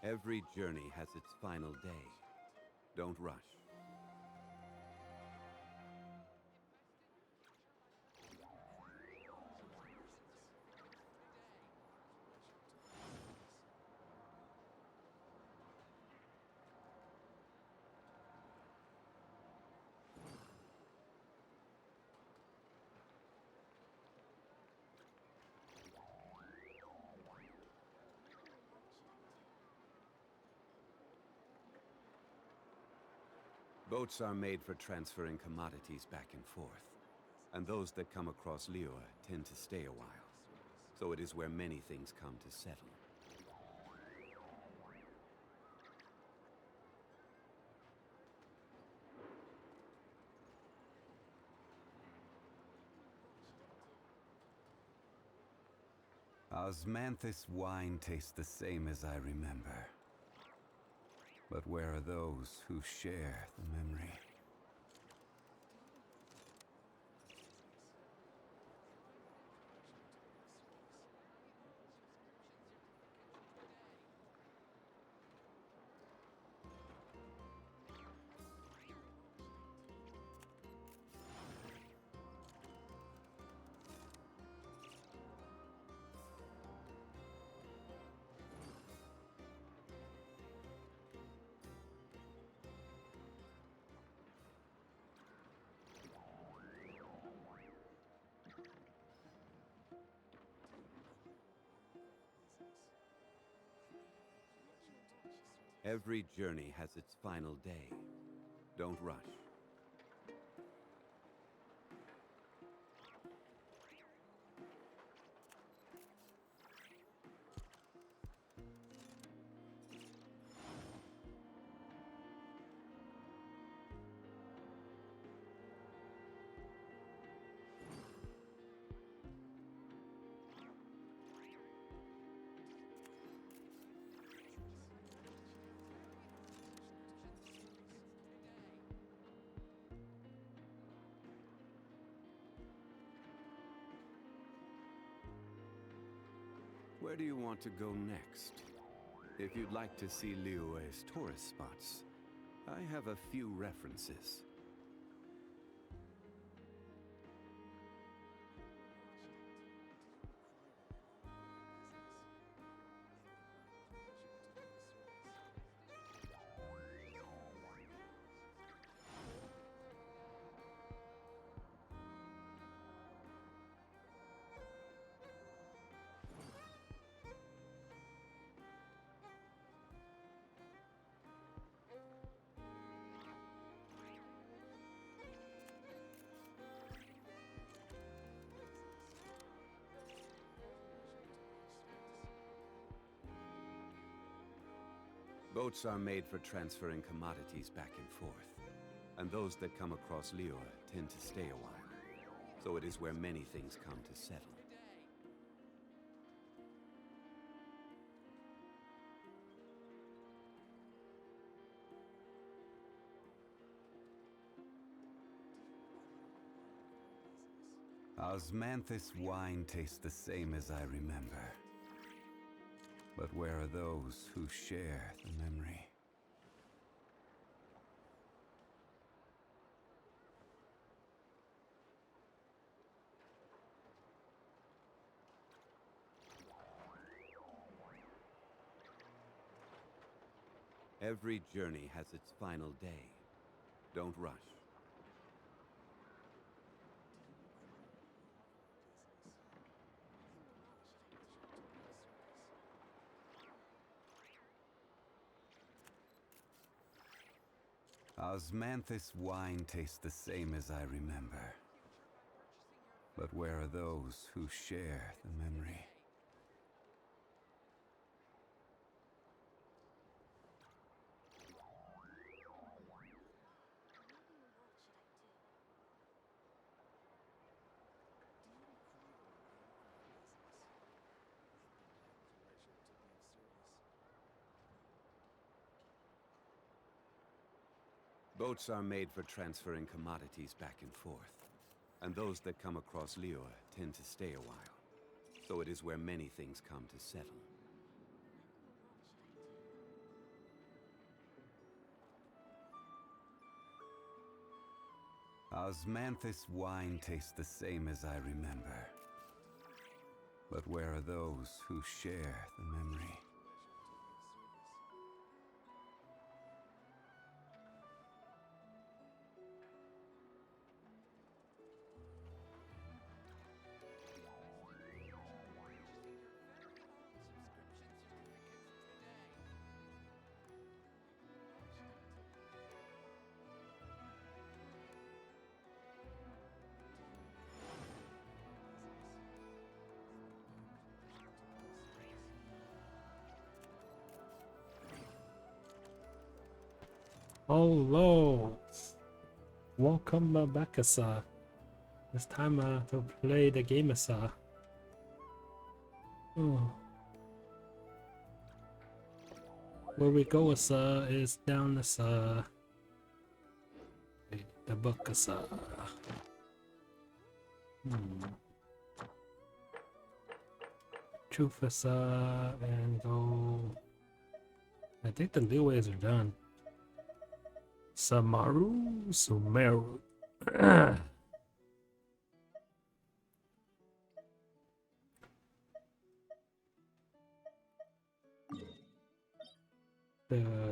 Every journey has its final day. Don't rush. Boats are made for transferring commodities back and forth, and those that come across Liyue tend to stay a while. So it is where many things come to settle. Osmanthus wine tastes the same as I remember. But where are those who share the memory? Every journey has its final day. Don't rush. Where do you want to go next? If you'd like to see Liyue's tourist spots, I have a few references. Boats are made for transferring commodities back and forth, and those that come across Liyue tend to stay a while. So it is where many things come to settle. Osmanthus wine tastes the same as I remember. But where are those who share the memory? Every journey has its final day. Don't rush. Osmanthus wine tastes the same as I remember. But where are those who share the memory? Boats are made for transferring commodities back and forth, and those that come across Liyue tend to stay a while. So it is where many things come to settle. Osmanthus wine tastes the same as I remember. But where are those who share the memory? Hello, welcome back, sir. It's time to play the game, sir. Oh. Where we go, sir, is down this the book, sir. Truth, sir, and go. I think the leeways are done. Sumeru.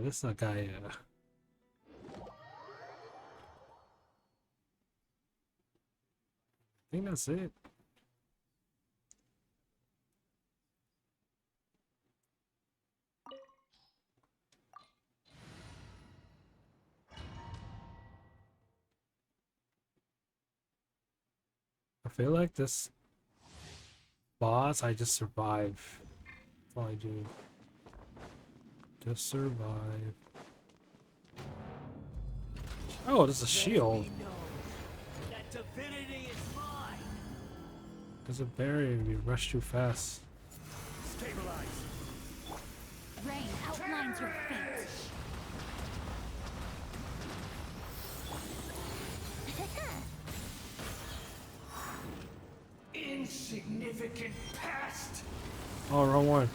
This is a guy. I think that's it. I feel like this boss, I just survive. That's all I do. Just survive. Oh, there's a shield. There's a barrier and we rush too fast. Stabilize. Rain outlines your fate. Insignificant past. Oh, wrong one.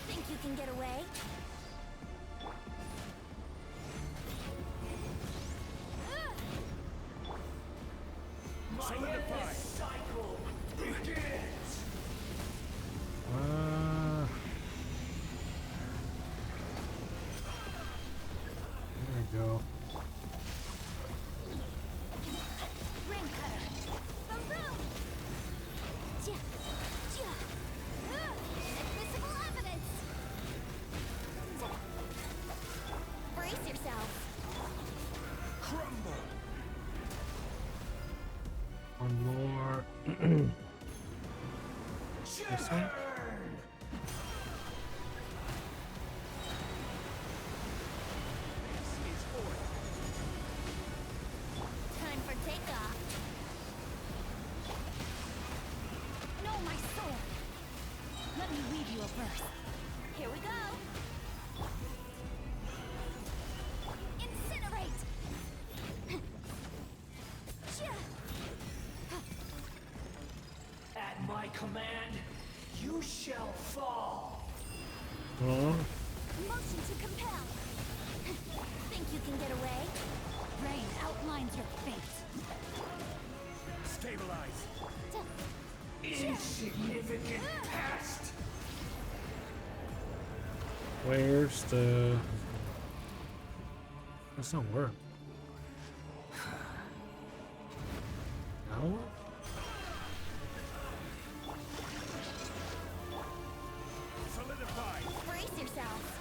Think you can get away? My endless cycle begins. There we go. Ring cutter. Boom! Invisible evidence. Brace yourself. Crumble! One more. This one? Time for takeoff. Know my sword. Let me read you a verse. Here we go. Incinerate. At my command, you shall fall. Oh, Motion to compel. Think you can get away? Rain outlines your fate. Stabilize! Insignificant past. where's the... That's not work. No? Solidify! Brace yourself.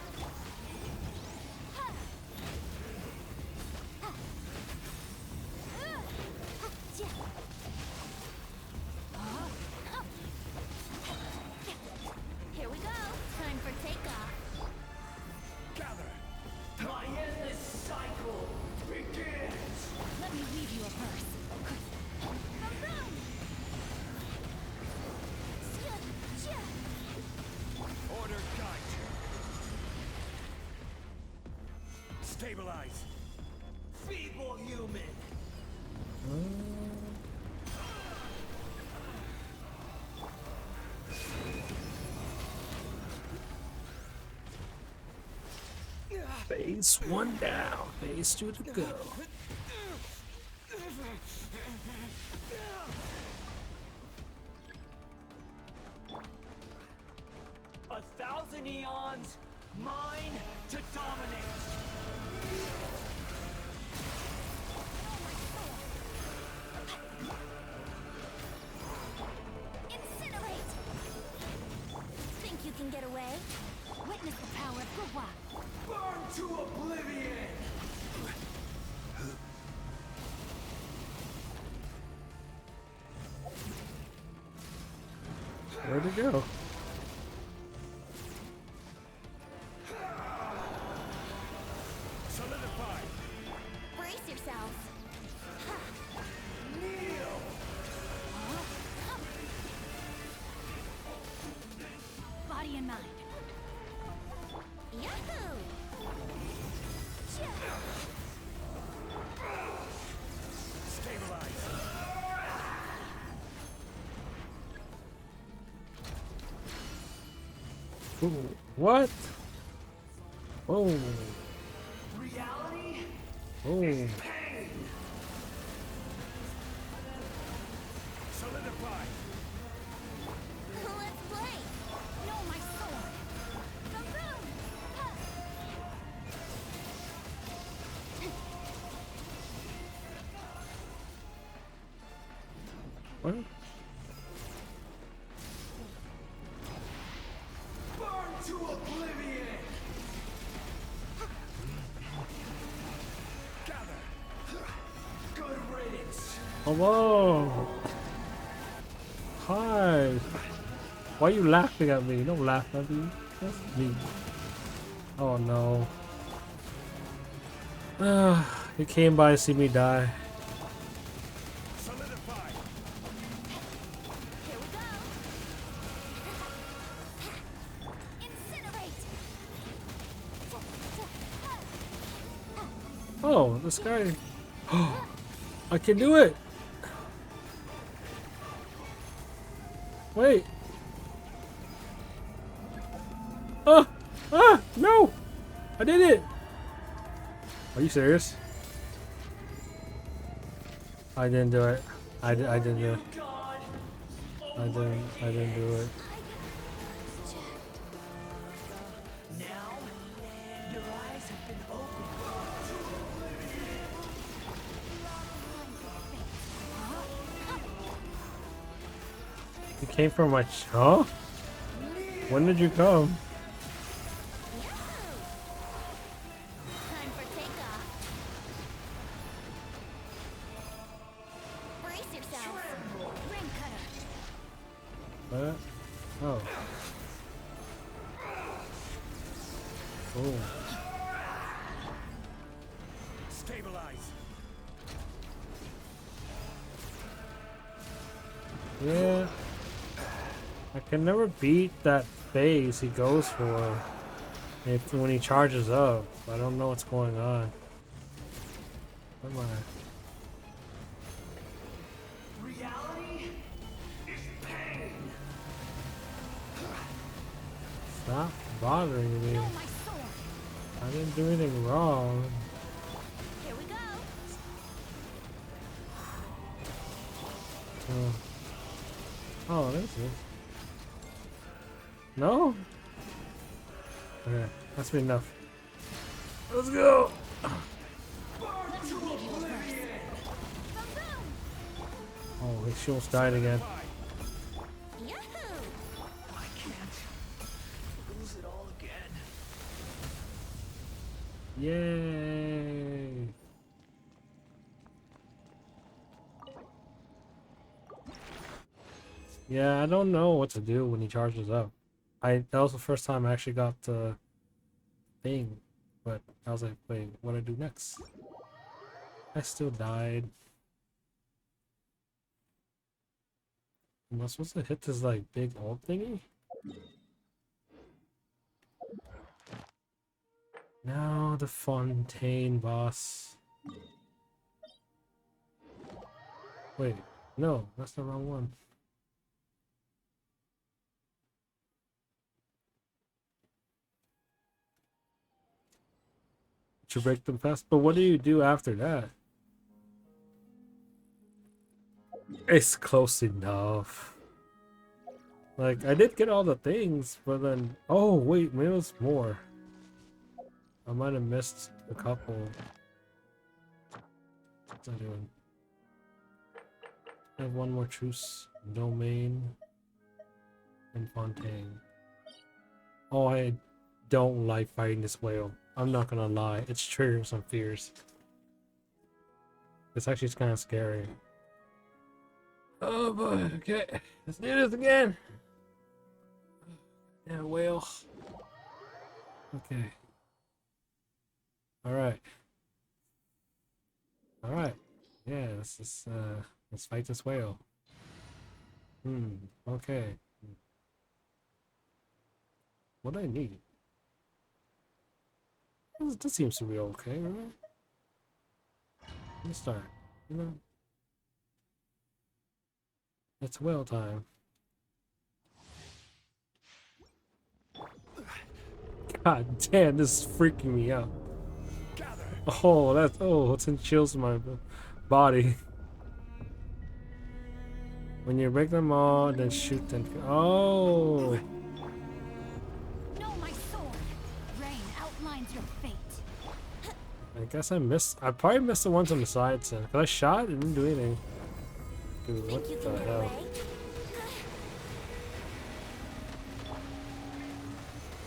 Here we go. Time for takeoff. Gather! My endless cycle Phase 1 down. Phase 2 to go. 1,000 eons, mine to dominate. Incinerate! Think you can get away? Witness the power of Gua. Burn to oblivion! Where'd it go? Solidify! Brace yourselves. Kneel! Body and mind. Yahoo! Stabilize! Ooh, what? Oh, Reality? oh. Pain! Solidify! Let's play. Know my sword. Boom! What? Burn to oblivion! Gather! Good riddance! Hello. Hi. Why are you laughing at me? Don't laugh at me. That's me. Oh no. He came by to see me die. Solidify! Here we go. Incinerate. Oh, this guy. I can do it. Wait. No. I did it. Are you serious? I didn't do it. I didn't do it. God! I didn't do it. Now, your eyes have been opened. You came from my huh? When did you come? Time for takeoff. Brace yourselves. Ring cutter. What? Oh. Oh. Stabilize. Yeah. I can never beat that phase he goes for when he charges up. I don't know what's going on. Where am I? Reality is pain. Stop bothering me. Know my sword. I didn't do anything wrong. Here we go. Oh, this is. No? Okay, that's been enough. Let's go! Oh, she almost died again. Yahoo! I can't lose it all again. Yay! Yeah, I don't know what to do when he charges up. That was the first time I actually got the thing, but I was like, wait, what do I do next? I still died. Am I supposed to hit this like big ult thingy? Now the Fontaine boss. Wait, no, that's the wrong one. to break them fast. But what do you do after that? It's close enough. Like, I did get all the things, but then... Oh, wait, maybe it's more. I might have missed a couple. What's that doing? I have one more truce. Domain. And Fontaine. Oh, I don't like fighting this whale. I'm not gonna lie. It's triggering some fears. It's actually kind of scary. Oh boy, okay. Let's do this again. Yeah, whale. Okay. Alright. Alright. Yeah, let's fight this whale. Okay. What do I need? This seems to be okay, right? Let's start. You know? It's whale time. God damn, this is freaking me out. Oh, it's in chills in my body. When you break them all, then shoot them. Oh. No, my sword. Rain outlines your fate. I guess I probably missed the ones on the sides then. Cause I shot and didn't do anything. Dude, what Think you the can get hell? away?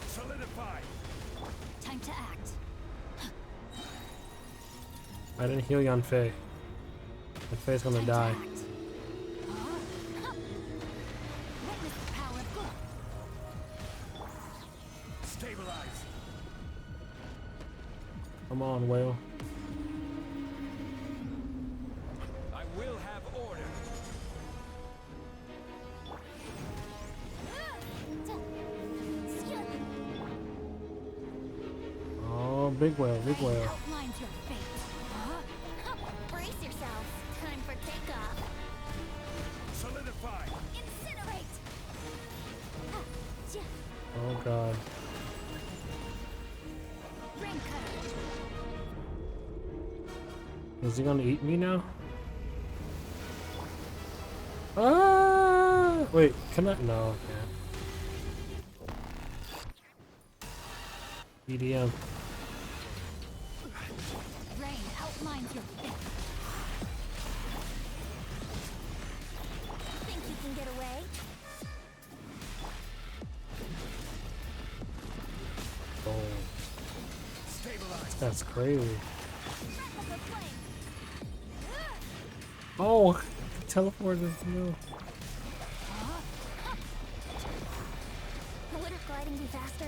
Solidify. Time to act. I didn't heal Yan Fei. Yan Fei's gonna Time to die. act. Witness the power of good. Stabilize. Come on, whale. I will have order. Oh, big whale, big Rain whale. outlines your fate. Brace yourself. Time for takeoff. Solidify. Incinerate. Oh god. Rain cutter. Is he gonna eat me now? Ah! Wait, can I? No, I can't. EDM. Rain outlines your fate. Think you can get away? Oh, Stabilize. that's crazy. Tropical flame. Oh, teleported. No. Would gliding be faster?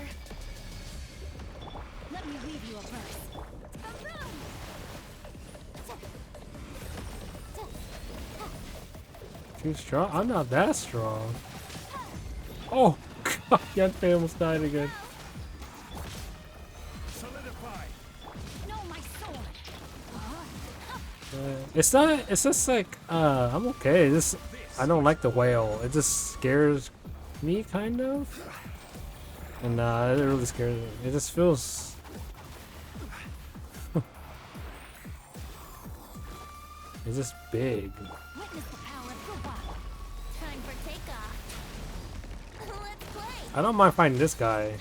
Let me weave you a verse. Too strong? I'm not that strong. Oh, God, Yan Fei almost died again. Solidify. No, my sword. It's just like, I'm okay. I don't like the whale. It just scares me, kind of. And, it really scares me. It just feels... It's just big. Witness the power of Kuba. Time for takeoff. Let's play. I don't mind fighting this guy.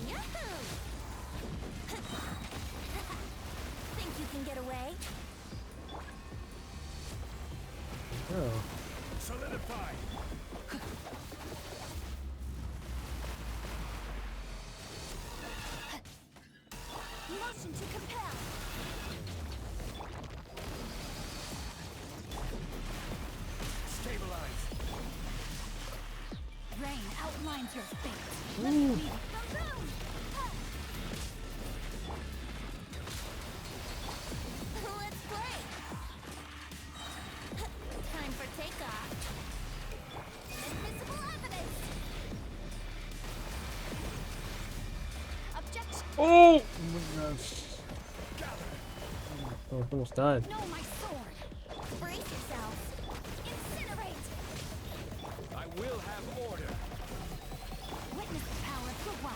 Yahoo! Think you can get away? Oh. Solidify. Motion to compel. Stabilize. Rain outlines your fate. Ooh. Let's play. Time for takeoff. Invisible evidence. Objection. Oh! Oh my gosh. Oh, I almost died. No, my sword. Brace yourself. Incinerate. I will have order. Witness the power of Gua.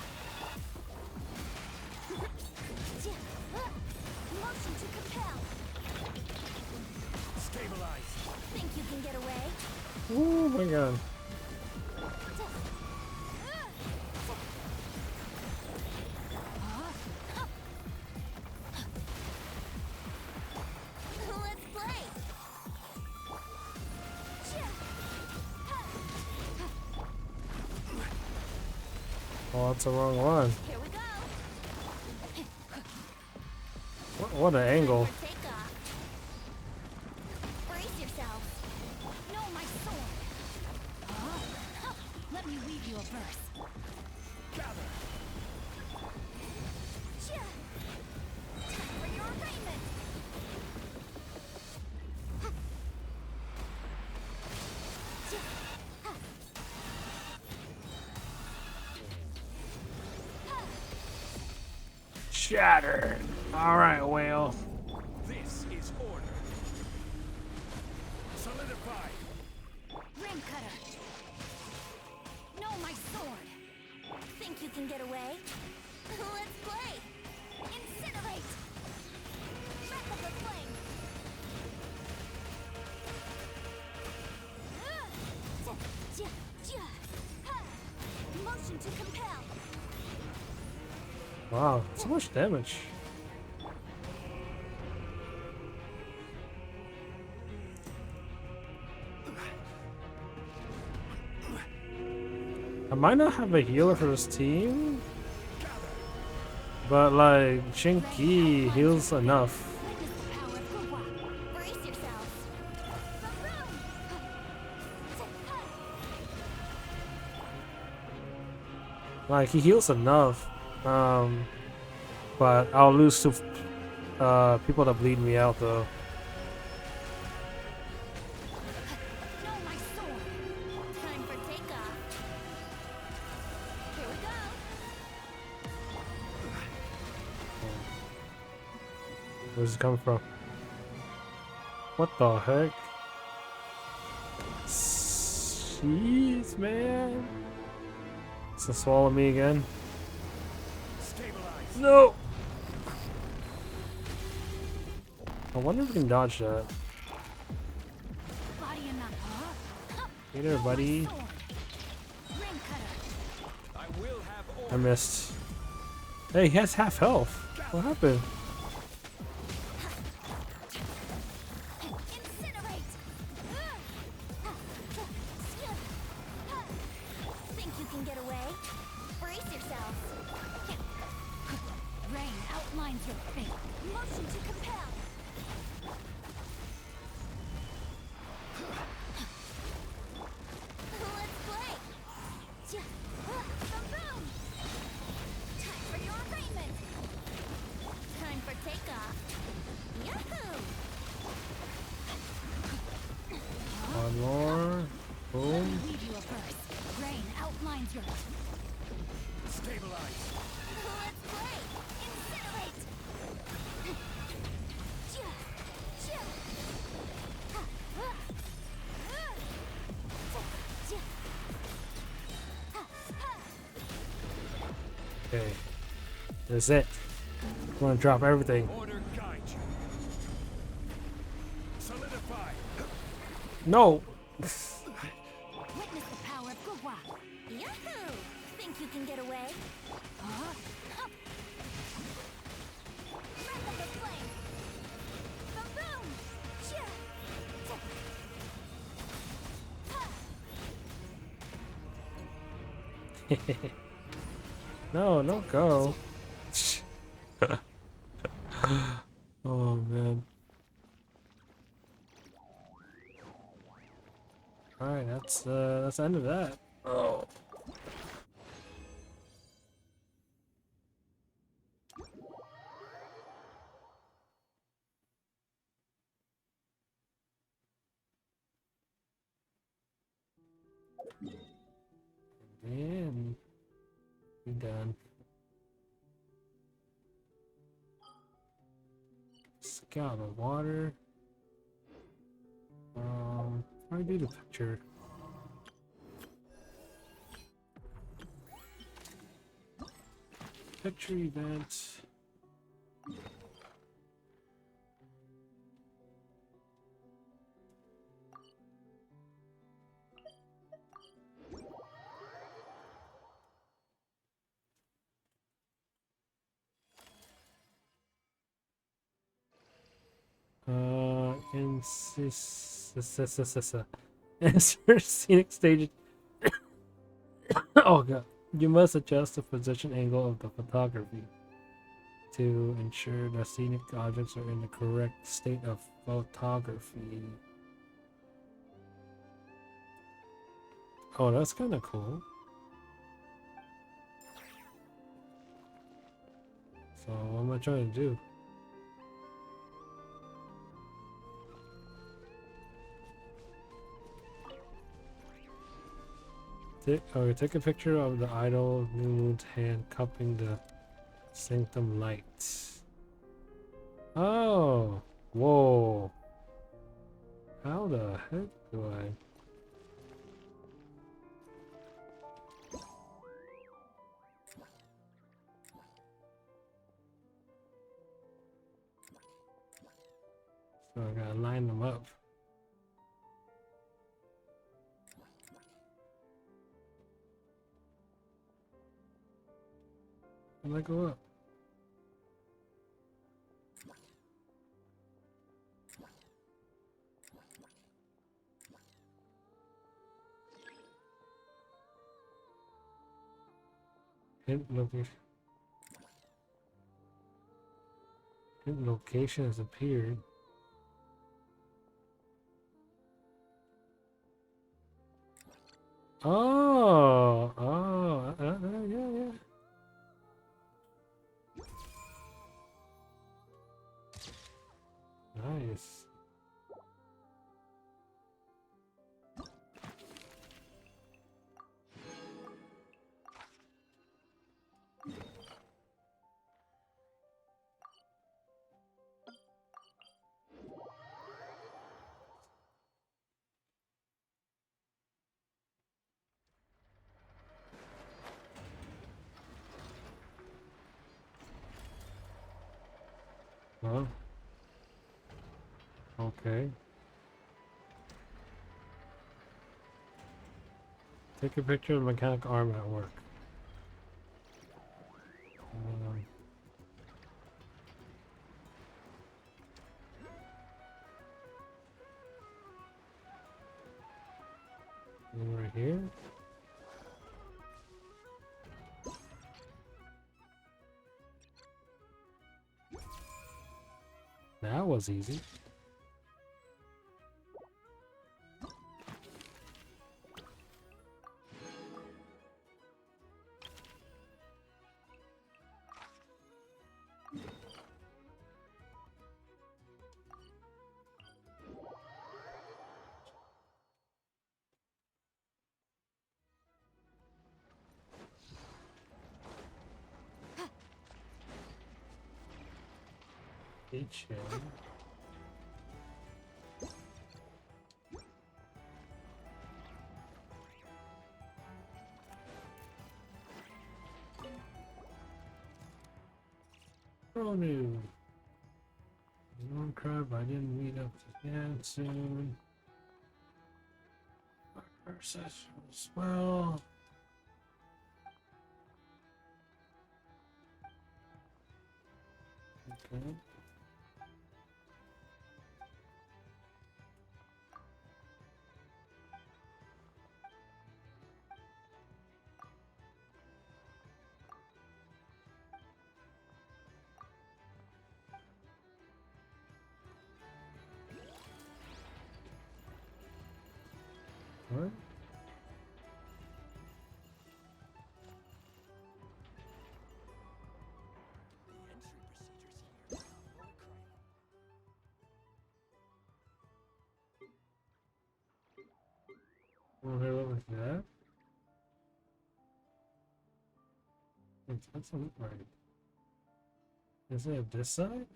Motion to compel. Stabilize. Think you can get away? Oh my god. Let's play. Oh, that's the wrong one. Here we go. What an angle. For takeoff. Brace yourself. No, my sword. Let me weave you a verse. Gather. Time for your arraignment. Shattered. All right, whale. This is order. Solidify. Ring cutter. No, my sword. Think you can get away? Let's play. Incinerate. Breath of the flame. Motion to compel. Wow, so much damage. I might not have a healer for this team, but like Shinki heals enough. Witness the power of Gua. Brace yourselves. Like he heals enough, but I'll lose to people that bleed me out though. No, my sword. Time for takeoff. Here we go. Where's it coming from? What the heck? Jeez, man. It's gonna swallow me again. Stabilize. No! I wonder if we can dodge that. Body enough. Hey there, buddy. Sword. Ring cutter. I will have I order. missed. Hey, he has half health. What happened? Incinerate. Think you can get away? Brace yourselves. Rain outlines your fate. Motion to compel. Let's play. Boom. Time for your arraignment. Time for takeoff. Yahoo! One more. Boom. Weave you a verse. Rain outlines your. Stabilize. Let's play. Incinerate. Okay. That's it. I'm gonna drop everything. Order guide you. Solidify. No! Witness the power of Gua. Yahoo! Think you can get away? Breath of the flame. Boom! No, don't go. Oh man. Alright, that's the end of that. Oh. Man, we done. Scout the water. I do the picture. Picture event. Insert scenic stage. Oh god. You must adjust the position angle of the photography to ensure that scenic objects are in the correct state of photography. Oh, that's kind of cool. So what am I trying to do? Take a picture of the idol new moon's hand cupping the sanctum lights. Oh, whoa. How the heck do I? So I gotta line them up. And I go up. Hint location. Hint location has appeared. Oh, yeah, yeah. Nice. Huh? Okay. Take a picture of the mechanic arm at work. Right here. That was easy. H-chain. Oh no. One crab, I didn't meet up to again soon. Our session as well. Okay. What? Oh, hey, what was that? It doesn't look right. Is it this side?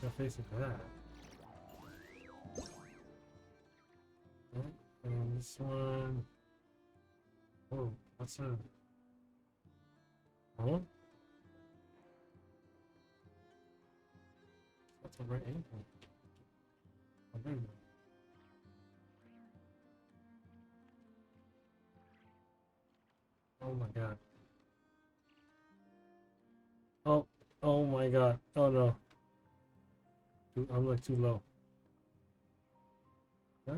The face of that. What? This one. Oh, what's that? Huh? That's a right angle. Oh, there you go. Oh my god. Oh, oh my god. Oh no. I'm like too low. Yeah.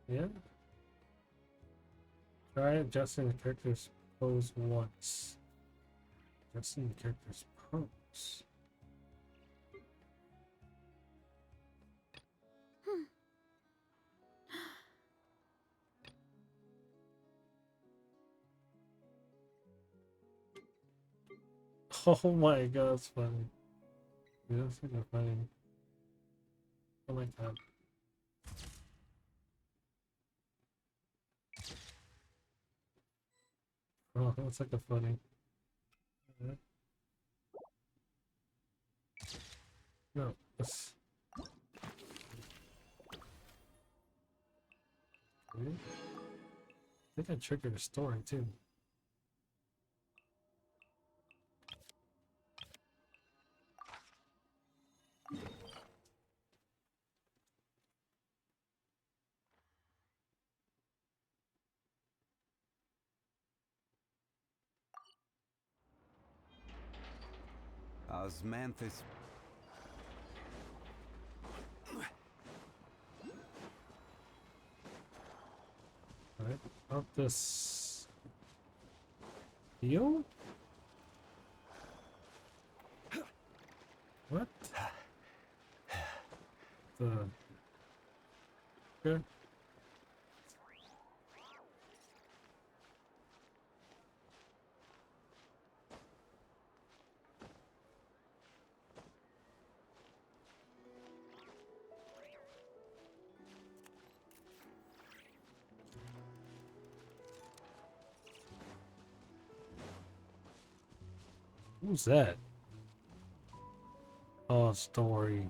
Yeah. Try adjusting the character's pose once. Adjusting the character's pose. Oh my god, that's funny. Yeah, that's kind of funny. I like that. Oh, that's like a funny. Yeah. No, that's. Really? I think I triggered a story too. Osmanthus. Alright, up this. Deal? What? The. Okay. Who's that? Oh, story.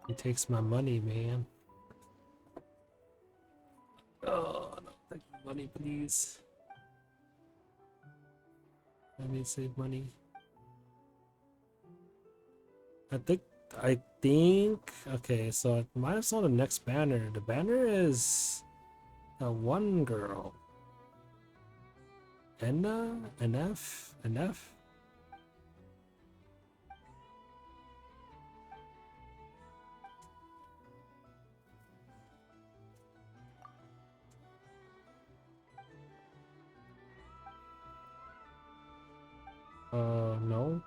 He takes my money, man. Oh, no, take my money, please. Let me save money. I think. Okay, so I might have saw the next banner. The banner is a one girl. Enna? NF? NF? No.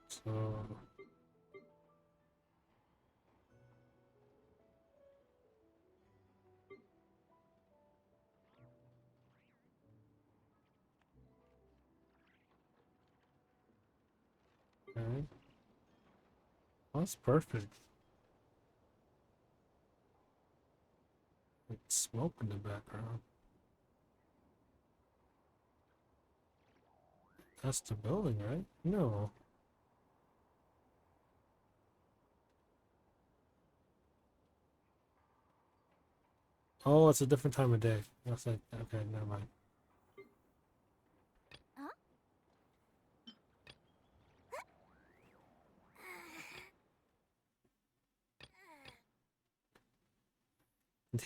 So. Okay. That's perfect. Like smoke in the background. That's the building, right? No. Oh, it's a different time of day. That's like, okay, never mind. Huh?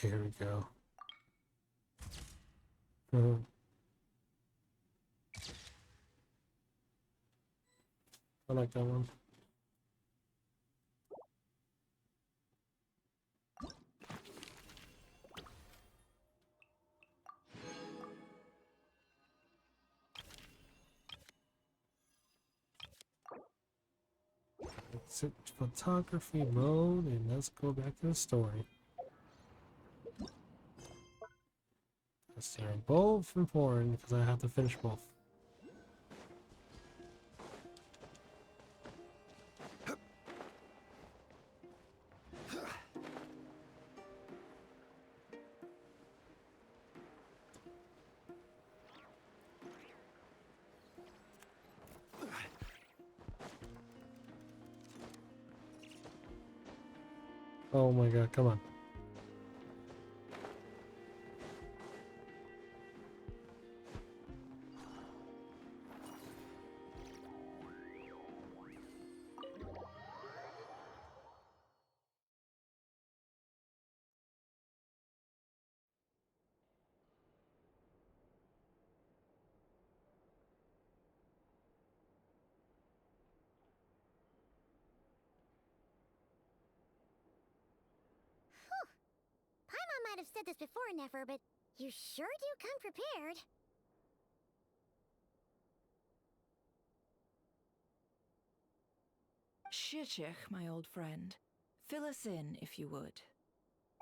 There we go. Mhm. I like that one. Let's Exit photography mode, and let's go back to the story. They're both important because I have to finish both. Oh my god, come on. Paimon might have said this before, Never, but you sure do come prepared. Shishich, my old friend. Fill us in, if you would.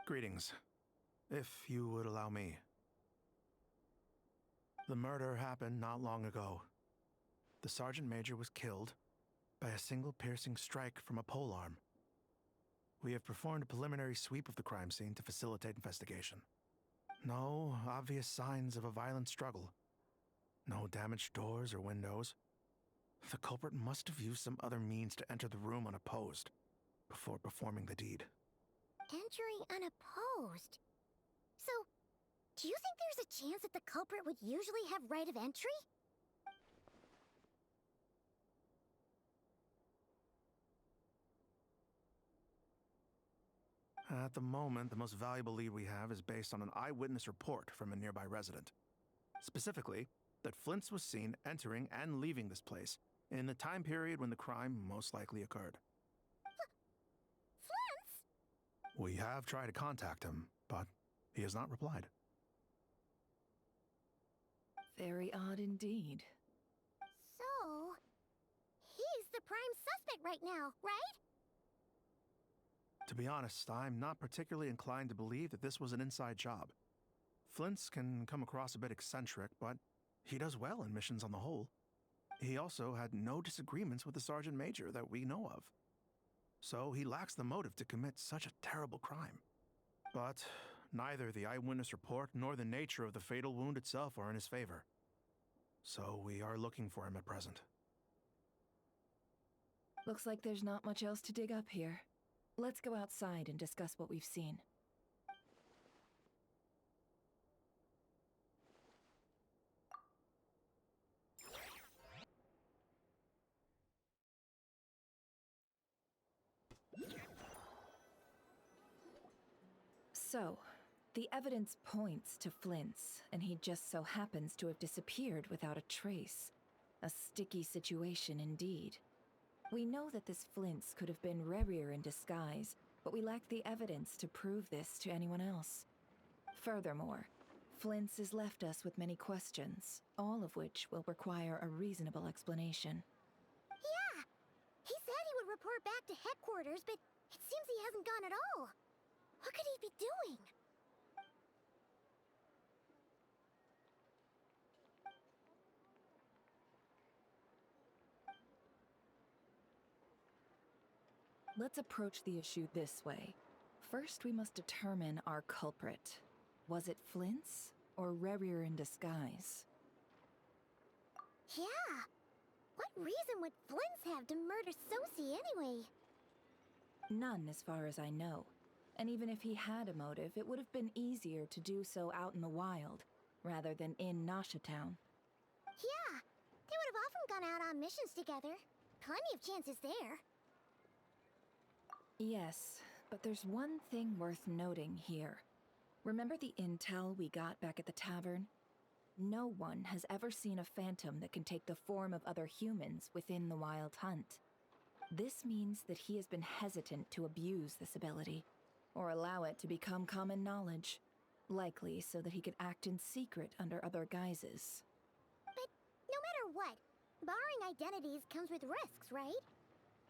Greetings, if you would allow me. The murder happened not long ago. The Sergeant Major was killed by a single piercing strike from a polearm. We have performed a preliminary sweep of the crime scene to facilitate investigation. No obvious signs of a violent struggle. No damaged doors or windows. The culprit must have used some other means to enter the room unopposed before performing the deed. Entering unopposed. So, do you think there's a chance that the culprit would usually have right of entry? At the moment, the most valuable lead we have is based on an eyewitness report from a nearby resident. Specifically, that Flint's was seen entering and leaving this place in the time period when the crime most likely occurred. Flint's? We have tried to contact him, but he has not replied. Very odd indeed. So, he's the prime suspect right now, right? To be honest, I'm not particularly inclined to believe that this was an inside job. Flint's can come across a bit eccentric, but he does well in missions on the whole. He also had no disagreements with the Sergeant Major that we know of. So he lacks the motive to commit such a terrible crime. But neither the eyewitness report nor the nature of the fatal wound itself are in his favor. So we are looking for him at present. Looks like there's not much else to dig up here. Let's go outside and discuss what we've seen. So, the evidence points to Flint's, and he just so happens to have disappeared without a trace. A sticky situation indeed. We know that this Flint's could have been Rerir in disguise, but we lack the evidence to prove this to anyone else. Furthermore, Flint's has left us with many questions, all of which will require a reasonable explanation. Yeah! He said he would report back to headquarters, but it seems he hasn't gone at all. What could he be doing? Let's approach the issue this way. First, we must determine our culprit. Was it Flint's or Rerir in disguise? Yeah! What reason would Flint's have to murder Sosie anyway? None, as far as I know. And even if he had a motive, it would have been easier to do so out in the wild, rather than in Nasha Town. Yeah! They would have often gone out on missions together. Plenty of chances there. Yes, but there's one thing worth noting here. Remember the intel we got back at the tavern? No one has ever seen a phantom that can take the form of other humans within the Wild Hunt. This means that he has been hesitant to abuse this ability, or allow it to become common knowledge, likely so that he could act in secret under other guises. But no matter what, barring identities comes with risks, right?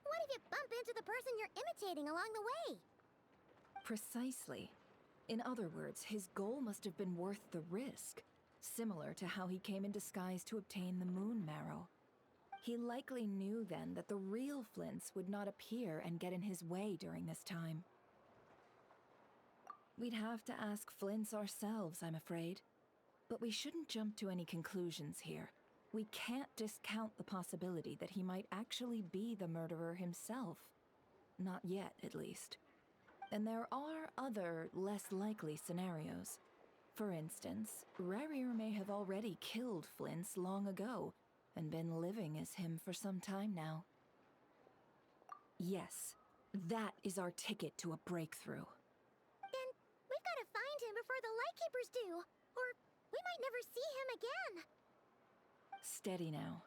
What if you bump into the person you're imitating along the way? Precisely. In other words, his goal must have been worth the risk, similar to how he came in disguise to obtain the moon marrow. He likely knew then that the real Flints would not appear and get in his way during this time. We'd have to ask Flints ourselves, I'm afraid. But we shouldn't jump to any conclusions here. We can't discount the possibility that he might actually be the murderer himself. Not yet, at least. And there are other, less likely scenarios. For instance, Rarier may have already killed Flints long ago, and been living as him for some time now. Yes, that is our ticket to a breakthrough. Then we've got to find him before the Lightkeepers do, or we might never see him again. Steady now.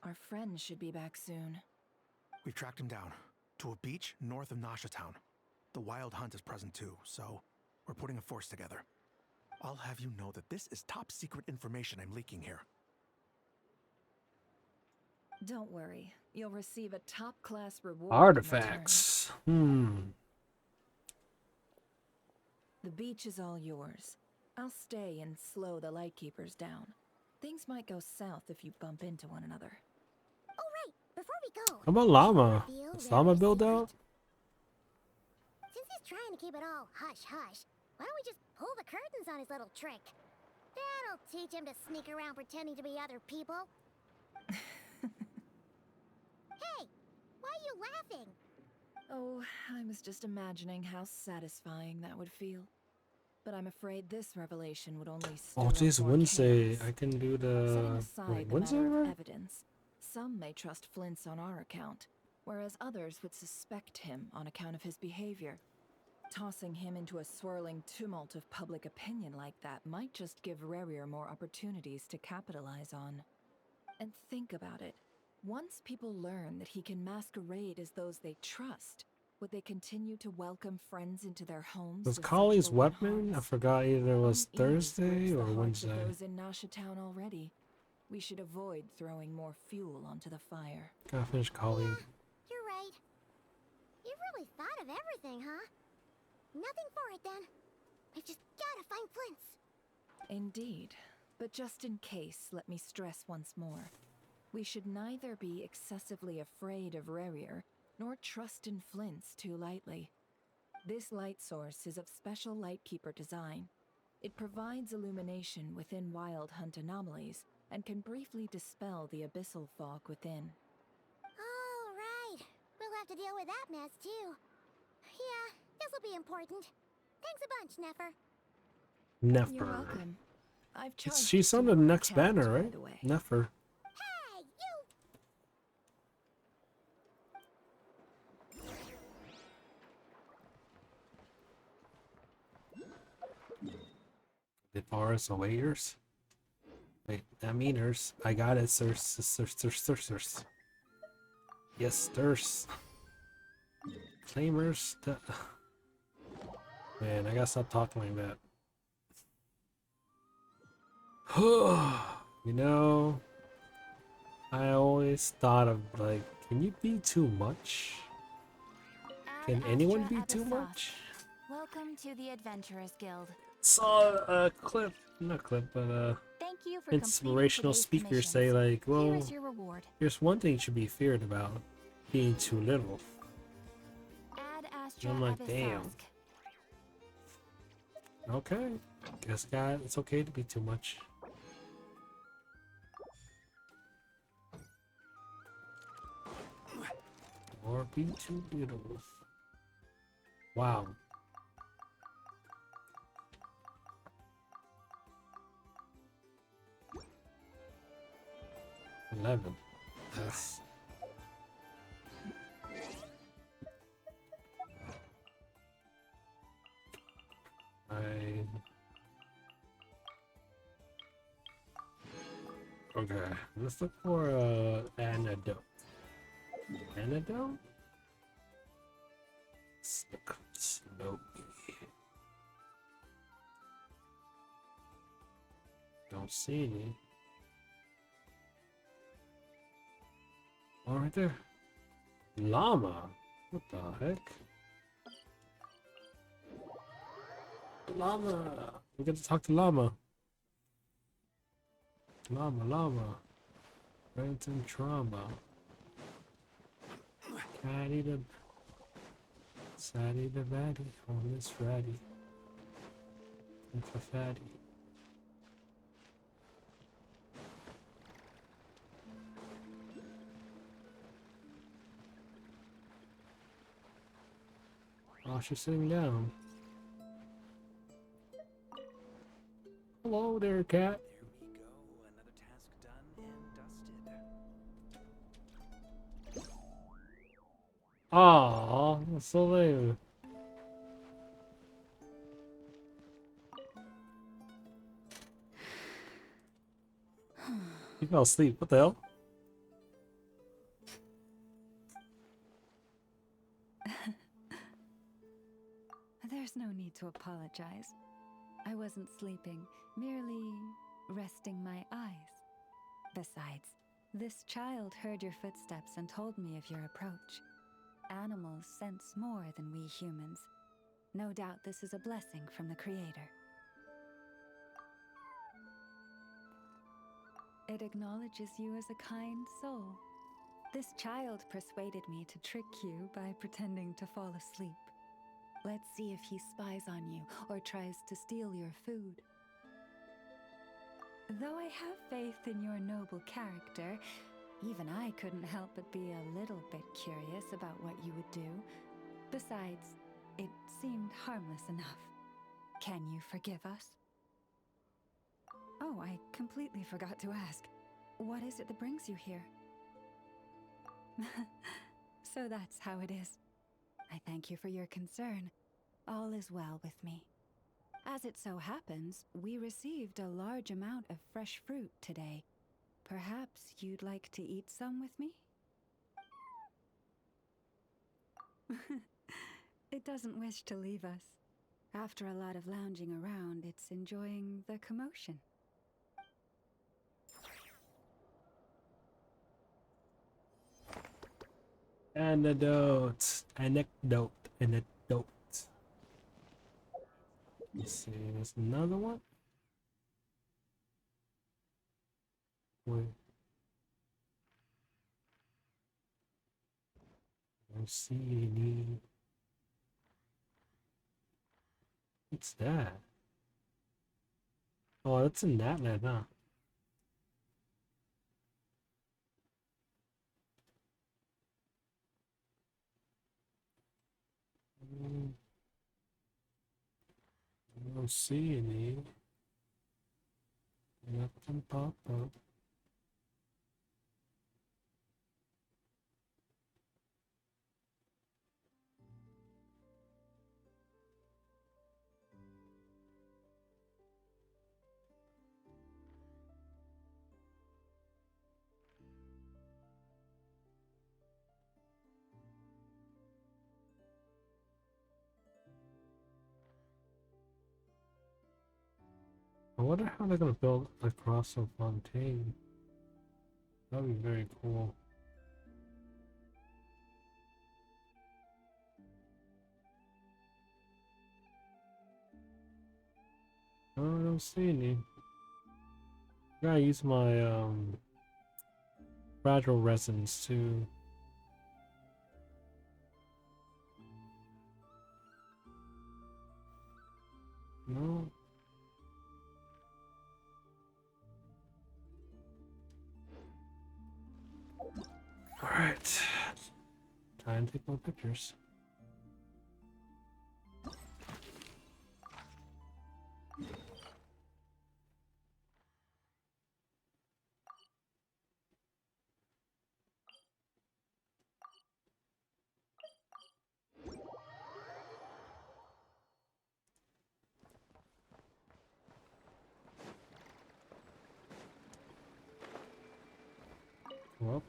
Our friend should be back soon. We've tracked him down to a beach north of Nasha Town. The Wild Hunt is present too, so we're putting a force together. I'll have you know that this is top secret information I'm leaking here. Don't worry, you'll receive a top-class reward. Artifacts. The beach is all yours. I'll stay and slow the Lightkeepers down. Things might go south if you bump into one another. Oh right, before we go. How about Llama? reveal Is Llama Rarier's build secret? out? Since he's trying to keep it all hush-hush, why don't we just pull the curtains on his little trick? That'll teach him to sneak around pretending to be other people. Hey, why are you laughing? Oh, I was just imagining how satisfying that would feel. But I'm afraid this revelation would only stir Oh, up today's more Wednesday. chaos. I can do Setting the aside the Wednesday, matter of right? evidence, some may trust Flint's on our account, whereas others would suspect him on account of his behavior. Tossing him into a swirling tumult of public opinion like that might just give Rarier more opportunities to capitalize on. And think about it. Once people learn that he can masquerade as those they trust, would they continue to welcome friends into their homes? Was with such Collie's open weapon? I hearts? forgot either it was Unease breaks Thursday the or hearts of Wednesday. those in Nasha Town already. We should avoid throwing more fuel onto the fire. Gotta finish Collie. You're right. You've really thought of everything, huh? Nothing for it then. We've just gotta find Flint's. Indeed. But just in case, let me stress once more. We should neither be excessively afraid of Rarier, nor trust in Flint's too lightly. This light source is of special Lightkeeper design. It provides illumination within Wild Hunt anomalies, and can briefly dispel the abyssal fog within. All right. We'll have to deal with that mess too. Yeah, this'll be important. Thanks a bunch, Nefer. You're Nefer. welcome. I've charged She's you on the to next account, banner, by right? the way. Nefer. Hey, you! The bars awayers. Wait, that meaners. I got it, sirs. Yes, sirs. Claimers. Man, I gotta stop talking like that. You know, I always thought of like, can you be too much? Can anyone be too much? Welcome to the Adventurers Guild. Saw a clip, not clip, but Thank you for inspirational speaker say like, well, Here is your reward. here's one thing you should be feared about, being too little. Ad Astra I'm like, damn. Abyssosque. Okay, guess God, it's okay to be too much. Or be too little. Wow. $11. Yes. Okay, let's look for antidote. Antidote? Snowy. Don't see any. Oh, right there. Llama? What the heck? Llama! We get to talk to Llama. Llama. Phantom trauma. Caddy the... Saddy the baddie on this ratty. It's a fatty. Oh, she's sitting down. Hello there, cat. There we go, another task done and dusted. Aww, that's so lame. He fell asleep. What the hell? There's no need to apologize. I wasn't sleeping, merely resting my eyes. Besides, this child heard your footsteps and told me of your approach. Animals sense more than we humans. No doubt this is a blessing from the Creator. It acknowledges you as a kind soul. This child persuaded me to trick you by pretending to fall asleep. Let's see if he spies on you or tries to steal your food. Though I have faith in your noble character, even I couldn't help but be a little bit curious about what you would do. Besides, it seemed harmless enough. Can you forgive us? Oh, I completely forgot to ask. What is it that brings you here? So that's how it is. I thank you for your concern. All is well with me. As it so happens, we received a large amount of fresh fruit today. Perhaps you'd like to eat some with me? It doesn't wish to leave us. After a lot of lounging around, it's enjoying the commotion. Anecdote. Let's see, there's another one. Wait. I don't see any. What's that? Oh, that's in that land, huh? I don't see any. Nothing pop up. I wonder how they're gonna build across a fontaine. That'd be very cool. Oh, I don't see any. I gotta use my fragile resins too. No. Alright. Time to take more pictures. Well.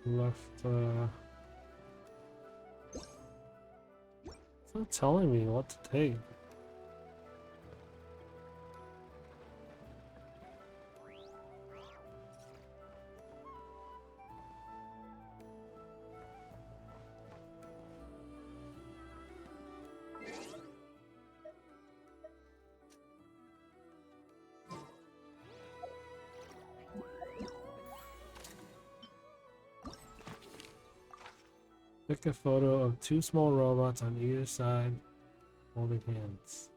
left. It's not telling me what to take. Take a photo of two small robots on either side holding hands.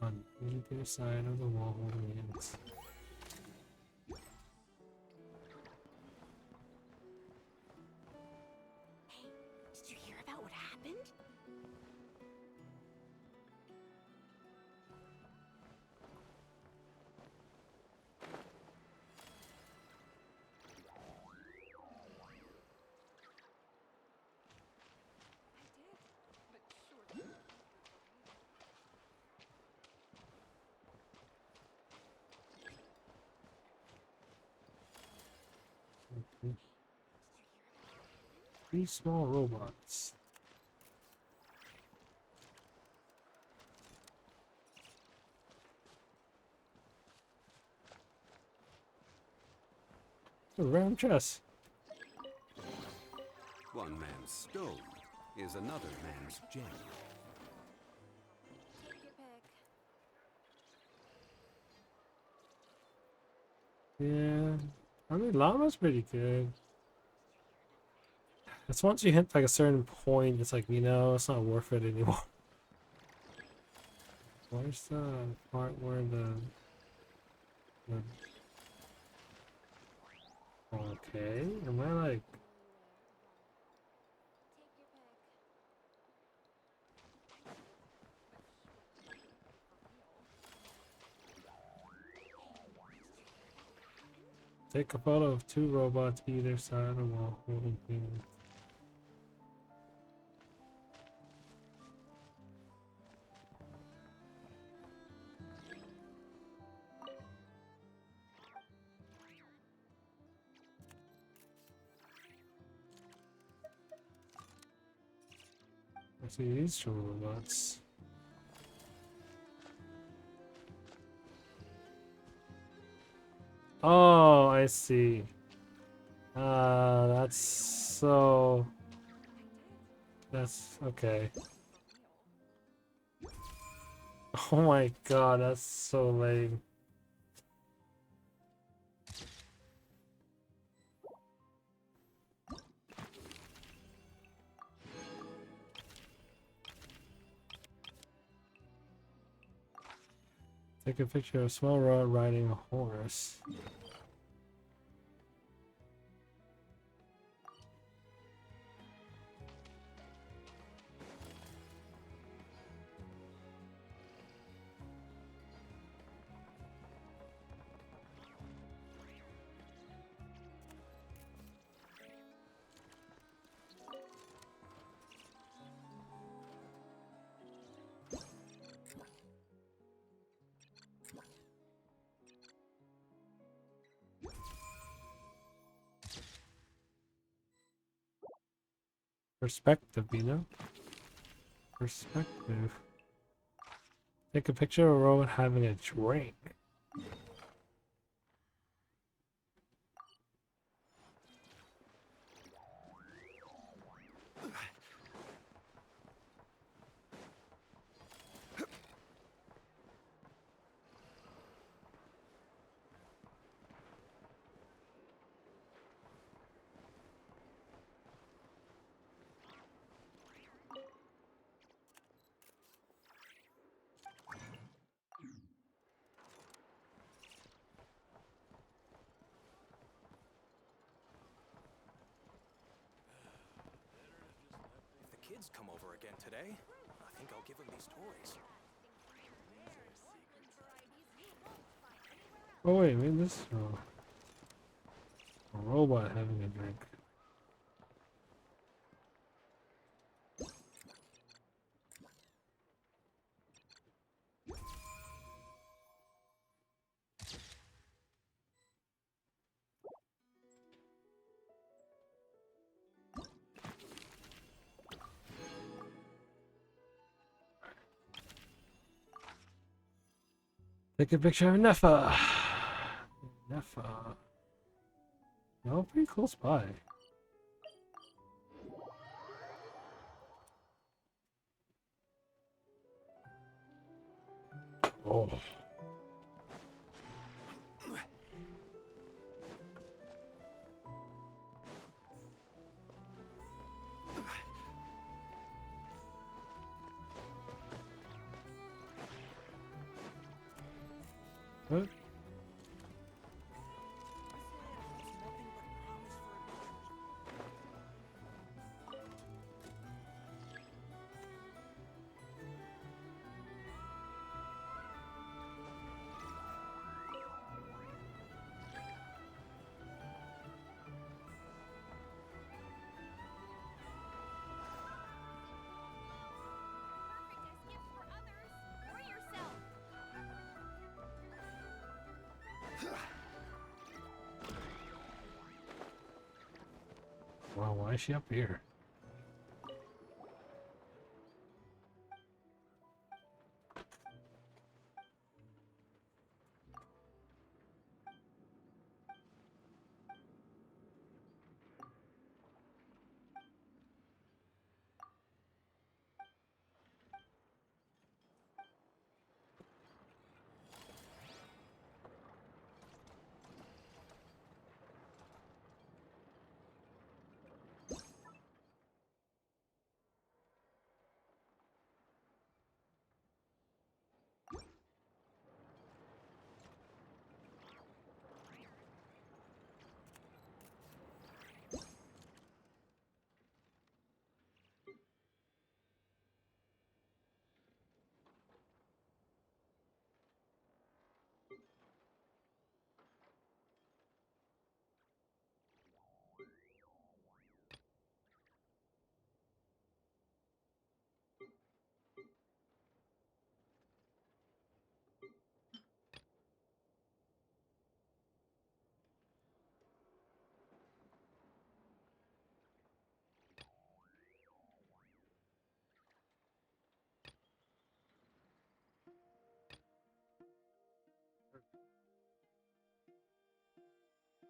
On either side of the wall holding hands. Did you hear about what happened? Three small robots. A round chest. One man's stone is another man's gem. Take your pick. Yeah. I mean, llama's pretty good. It's once you hit like a certain point, it's like, you know, it's not worth it anymore. Where's the part where the... Okay, am I like... Take a photo of two robots either side of the wall holding hands. I see these two robots. Oh, I see. That's so... That's okay. Oh my god, that's so lame. Take a picture of a small robot riding a horse. Perspective, you know? Perspective. Take a picture of a robot having a drink. If the kids come over again today, I think I'll give them these toys. Oh wait, maybe this is a robot having a drink. Take a picture of Neffa. Neffa. No, pretty close by. Oh. What? Wow, why is she up here?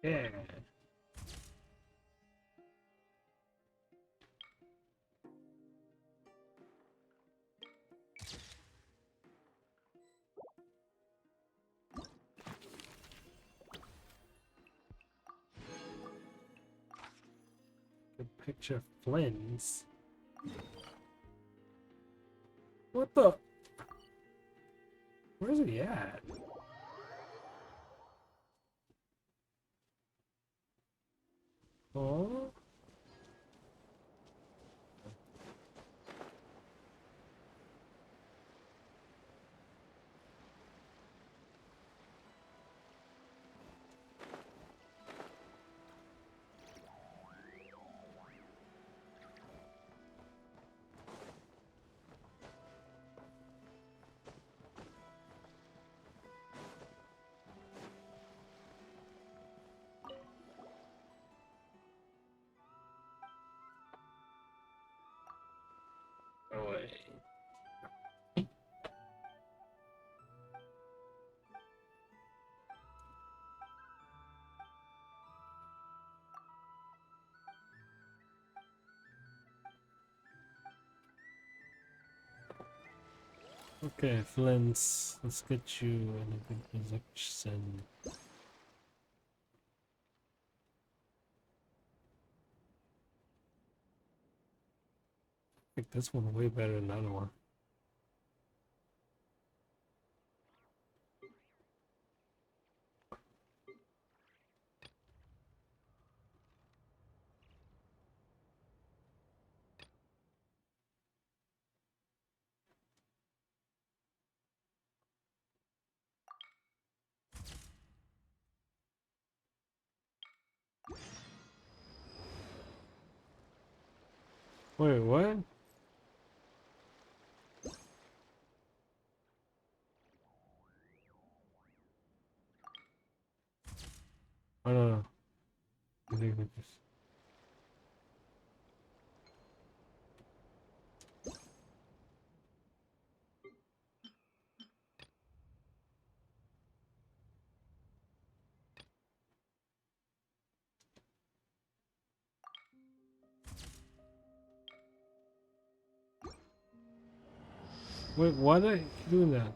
Yeah. Good picture Flynn's. What the? Where's he at? Oh. Away. Okay, Flint, let's get you in a good position. I think this one way better than the other one. Wait, what? I don't know. I think we just... Wait, why are they doing that?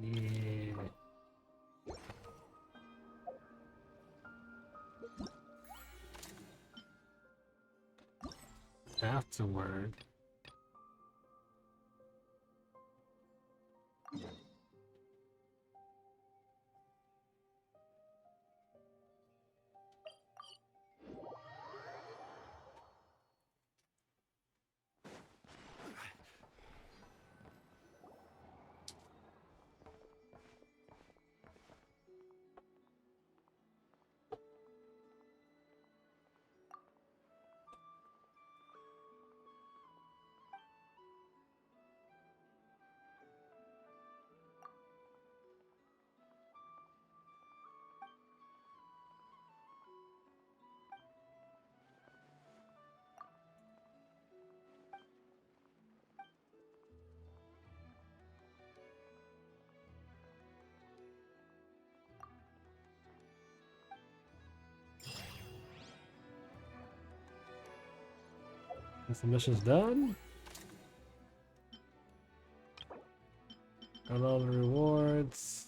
Yeah. Afterward. Once the mission's done, got all the rewards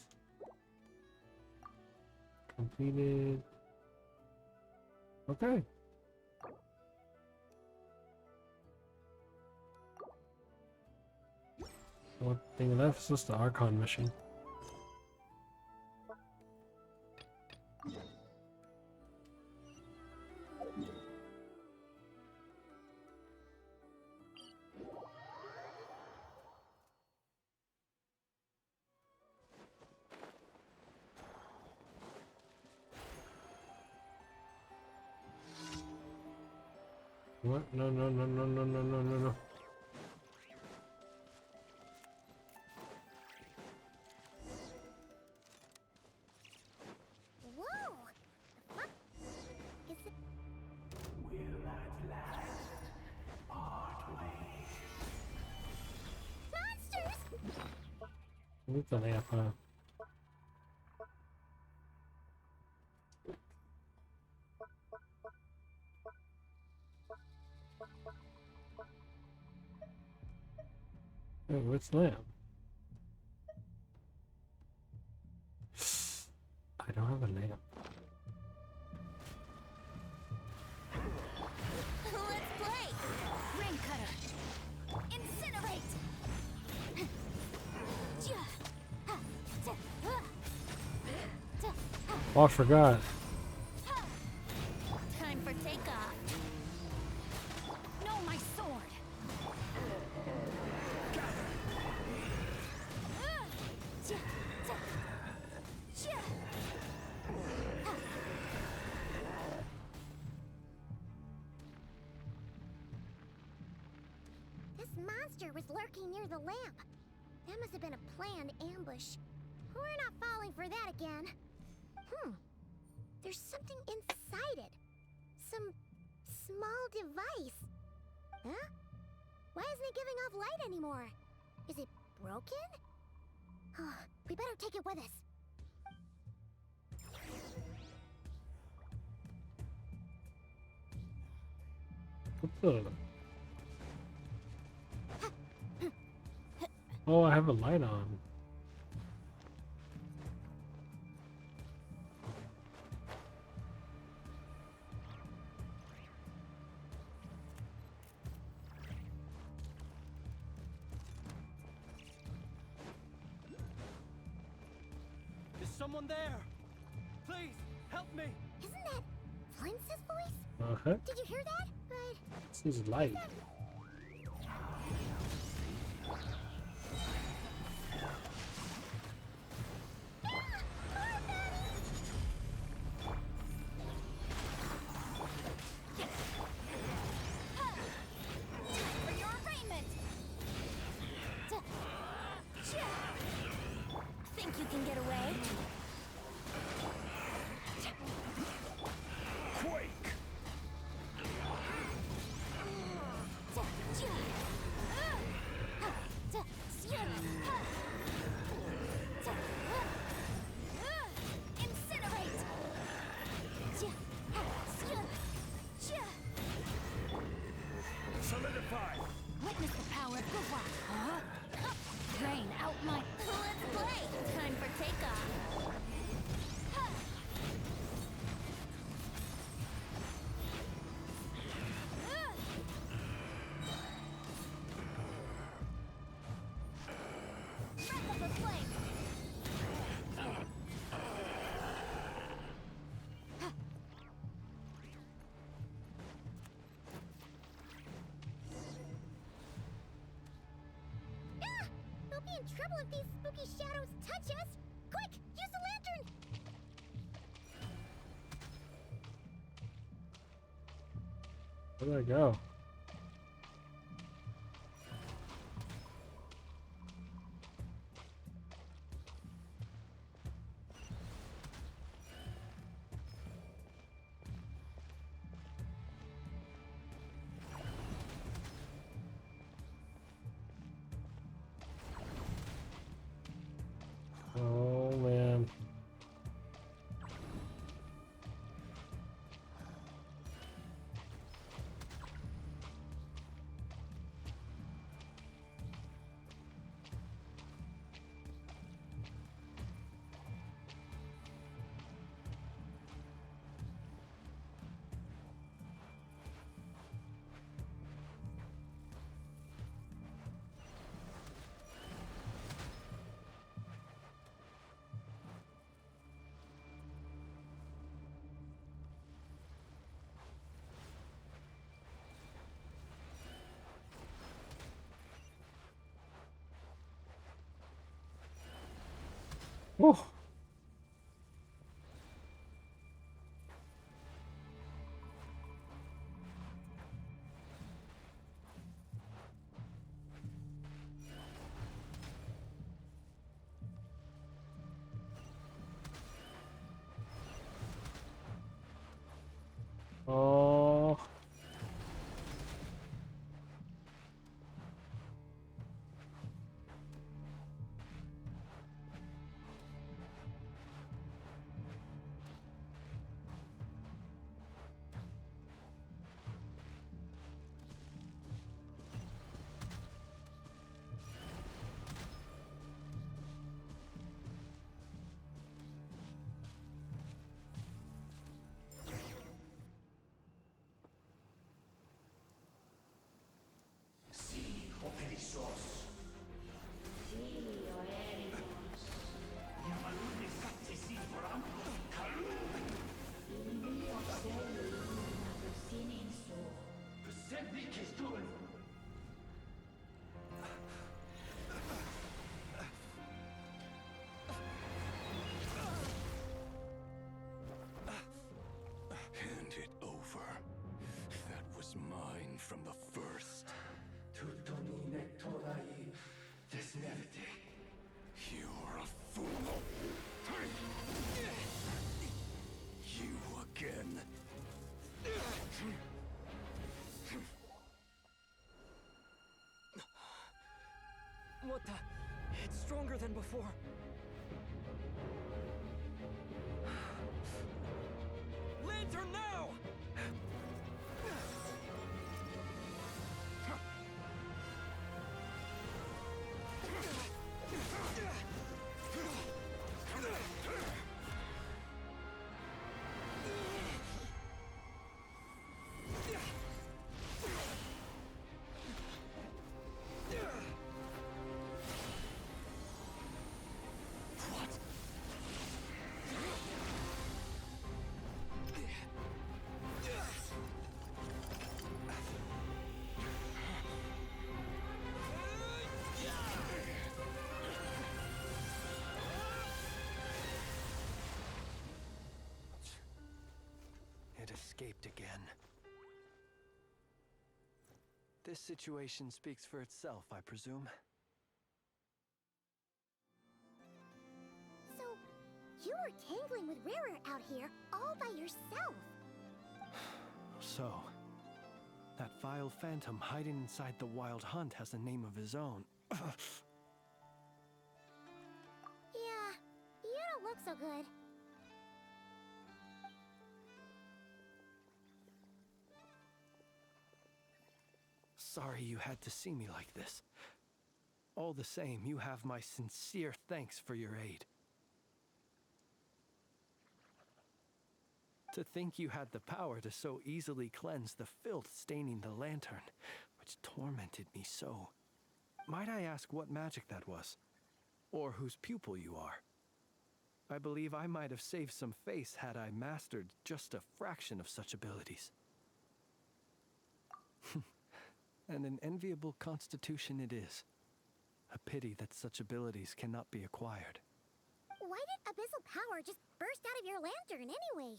completed. Okay. One thing left is just the Archon mission. What? No, no, no, no, no, no, no, no, no. Whoa! What? Is it? Monsters! What's the lamp, huh? Hey, what's the lamp? I don't have a lamp. Let's play! Ring cutter! Incinerate! Oh, I forgot. Time for takeoff. No, my sword. This monster was lurking near the lamp. That must have been a planned ambush. We're not falling for that again. There's something inside it. Some small device. Huh? Why isn't it giving off light anymore? Is it broken? We better take it with us. What the? Oh, I have a light on. Is someone there? Please, help me! Isn't that Flintz's voice? Uh-huh. Did you hear that? But This is light. for your arraignment. Think you can get away? in trouble if these spooky shadows touch us! Quick, use the lantern! Where did I go? Oh man. Whew. Oh. Hand it over. That was mine from the first. You're a fool. You again. What the? It's stronger than before. Lantern now! It escaped again. This situation speaks for itself, I presume. So, you were tangling with Rarer out here all by yourself. So, that vile phantom hiding inside the Wild Hunt has a name of his own. Yeah, you don't look so good. Sorry you had to see me like this. All the same, you have my sincere thanks for your aid. To think you had the power to so easily cleanse the filth staining the lantern, which tormented me so. Might I ask what magic that was? Or whose pupil you are? I believe I might have saved some face had I mastered just a fraction of such abilities. And an enviable constitution it is. A pity that such abilities cannot be acquired. Why did abyssal power just burst out of your lantern anyway?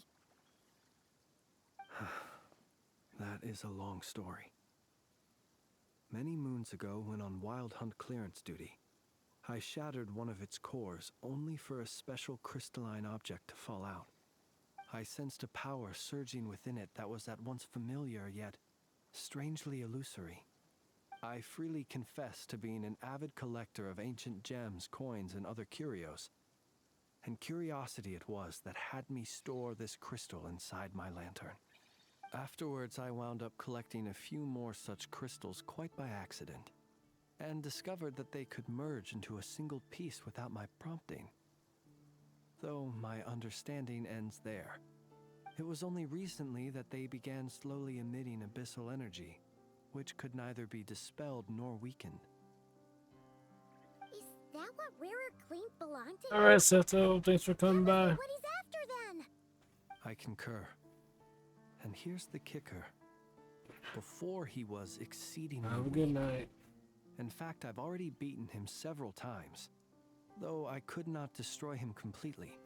That is a long story. Many moons ago, when on wild hunt clearance duty, I shattered one of its cores only for a special crystalline object to fall out. I sensed a power surging within it that was at once familiar yet strangely illusory. I freely confess to being an avid collector of ancient gems, coins, and other curios. And curiosity it was that had me store this crystal inside my lantern. Afterwards, I wound up collecting a few more such crystals quite by accident, and discovered that they could merge into a single piece without my prompting. Though my understanding ends there. It was only recently that they began slowly emitting abyssal energy, which could neither be dispelled nor weakened. Is that what Rarer claimed belonged to him? Alright, Seto, thanks for coming by. What he's after then? I concur. And here's the kicker. Before he was exceedingly Have a good weak. night. In fact, I've already beaten him several times, though I could not destroy him completely.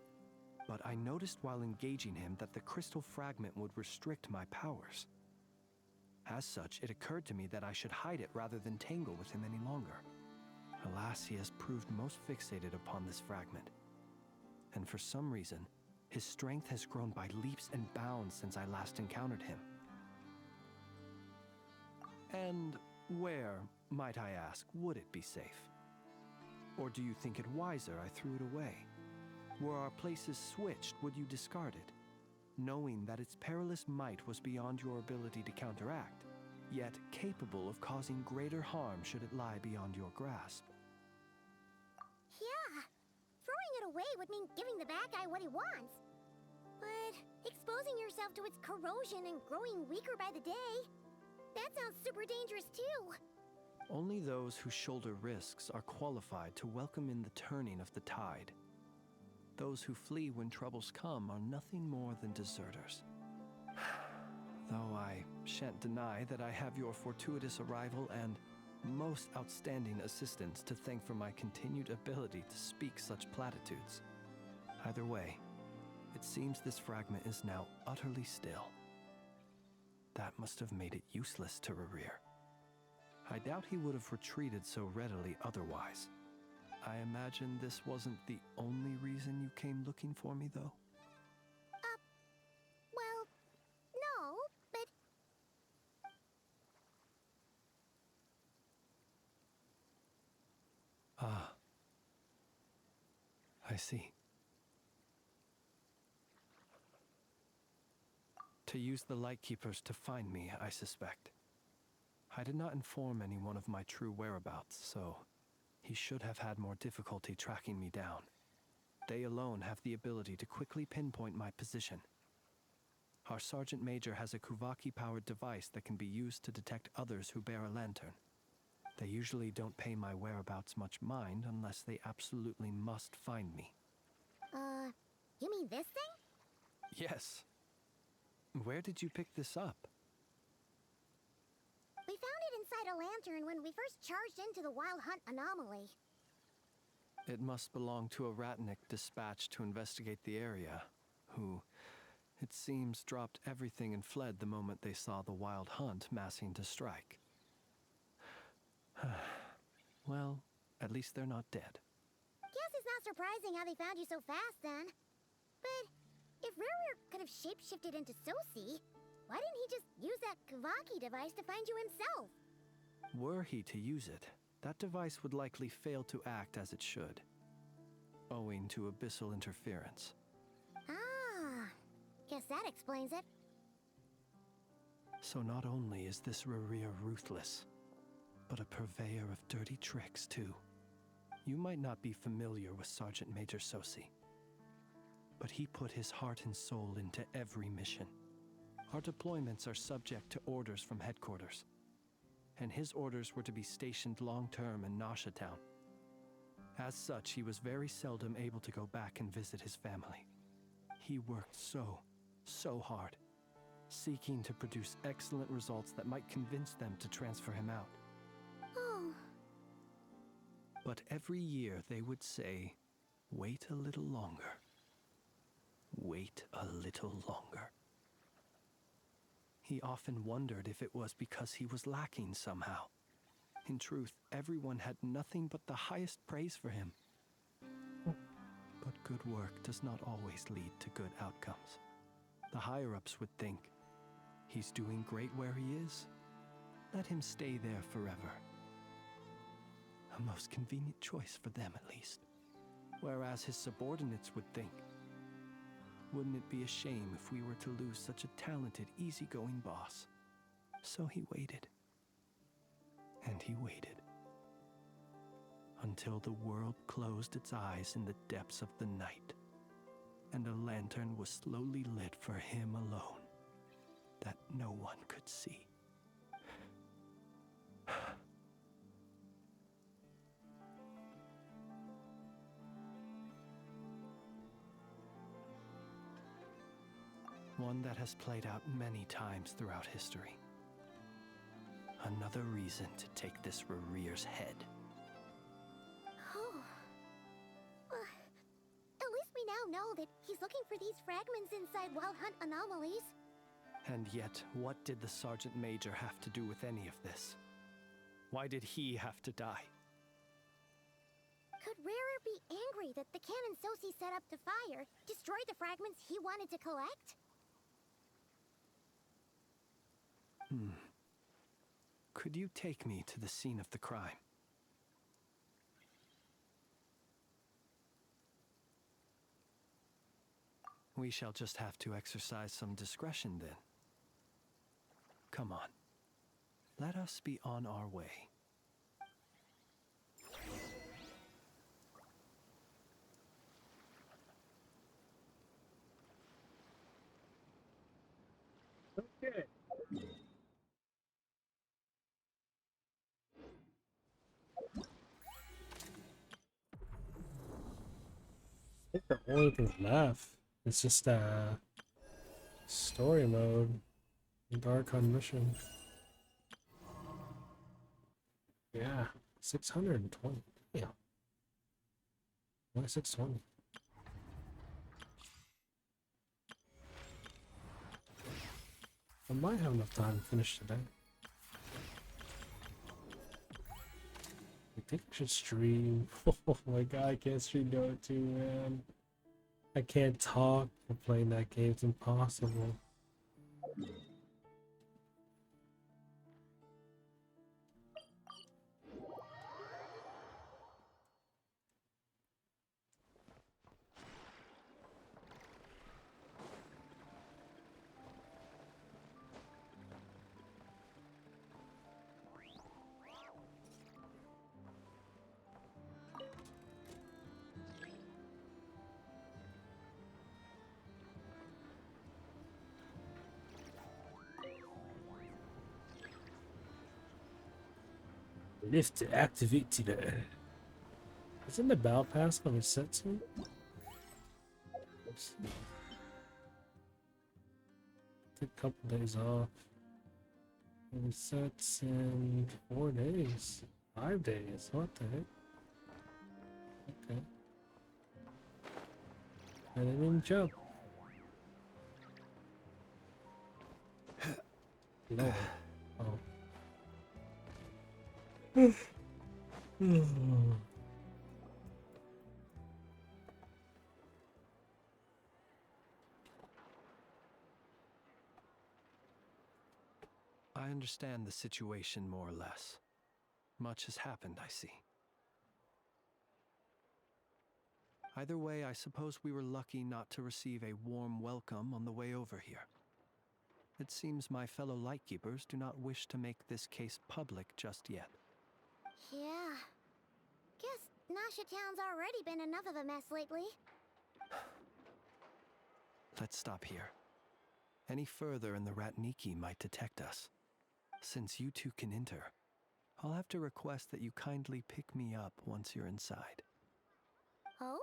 But I noticed while engaging him that the crystal fragment would restrict my powers. As such, it occurred to me that I should hide it rather than tangle with him any longer. Alas, he has proved most fixated upon this fragment. And for some reason, his strength has grown by leaps and bounds since I last encountered him. And where, might I ask, would it be safe? Or do you think it wiser I threw it away? Were our places switched, would you discard it, knowing that its perilous might was beyond your ability to counteract, yet capable of causing greater harm should it lie beyond your grasp? Yeah. Throwing it away would mean giving the bad guy what he wants. But exposing yourself to its corrosion and growing weaker by the day, that sounds super dangerous too. Only those who shoulder risks are qualified to welcome in the turning of the tide. Those who flee when troubles come are nothing more than deserters. Though I shan't deny that I have your fortuitous arrival and most outstanding assistance to thank for my continued ability to speak such platitudes. Either way, it seems this fragment is now utterly still. That must have made it useless to Rarir. I doubt he would have retreated so readily otherwise. I imagine this wasn't the only reason you came looking for me, though? Well, no, but Ah. I see. To use the Lightkeepers to find me, I suspect. I did not inform anyone of my true whereabouts, so he should have had more difficulty tracking me down. They alone have the ability to quickly pinpoint my position. Our Sergeant Major has a Kuvaki-powered device that can be used to detect others who bear a lantern. They usually don't pay my whereabouts much mind unless they absolutely must find me. you mean this thing? Yes. Where did you pick this up? We found it inside a lantern when we first charged into the Wild Hunt anomaly. It must belong to a Ratnik dispatched to investigate the area, who, it seems, dropped everything and fled the moment they saw the Wild Hunt massing to strike. Well, at least they're not dead. Guess it's not surprising how they found you so fast then. But if Rarir could have shapeshifted into Sosi, why didn't he just use that Kavaki device to find you himself? Were he to use it, that device would likely fail to act as it should, owing to abyssal interference. Ah, guess that explains it. So not only is this Rarir ruthless, but a purveyor of dirty tricks too. You might not be familiar with Sergeant Major Sosi, but he put his heart and soul into every mission. Our deployments are subject to orders from headquarters, and his orders were to be stationed long-term in Nasha Town. As such, he was very seldom able to go back and visit his family. He worked so hard, seeking to produce excellent results that might convince them to transfer him out. Oh. But every year they would say, "Wait a little longer. Wait a little longer." He often wondered if it was because he was lacking somehow. In truth, everyone had nothing but the highest praise for him. But good work does not always lead to good outcomes. The higher-ups would think, he's doing great where he is. Let him stay there forever. A most convenient choice for them, at least. Whereas his subordinates would think, wouldn't it be a shame if we were to lose such a talented, easygoing boss? So he waited. And he waited. Until the world closed its eyes in the depths of the night, and a lantern was slowly lit for him alone, that no one could see. One that has played out many times throughout history. Another reason to take this Rerere's head. Oh. At least we now know that he's looking for these fragments inside Wild Hunt anomalies. And yet, what did the Sergeant Major have to do with any of this? Why did he have to die? Could Rarer be angry that the cannon Sosi set up to fire destroyed the fragments he wanted to collect? Could you take me to the scene of the crime? We shall just have to exercise some discretion then. Come on. Let us be on our way. Okay. I think the only thing left is just story mode, the Archon mission. Yeah, 620. Yeah, only 620. I might have enough time to finish today. I think I should stream. Oh my god, I can't stream Dota 2, man. I can't talk for playing that game. It's impossible. Lift activated. Isn't the battle pass going to set soon? Take a couple days off. It resets in 4 days. 5 days. What the heck? Okay. I didn't even jump. No. Oh. I understand the situation more or less. Much has happened, I see. Either way, I suppose we were lucky not to receive a warm welcome on the way over here. It seems my fellow Lightkeepers do not wish to make this case public just yet. Yeah. Guess Nasha Town's already been enough of a mess lately. Let's stop here. Any further and the Ratniki might detect us. Since you two can enter, I'll have to request that you kindly pick me up once you're inside. Oh?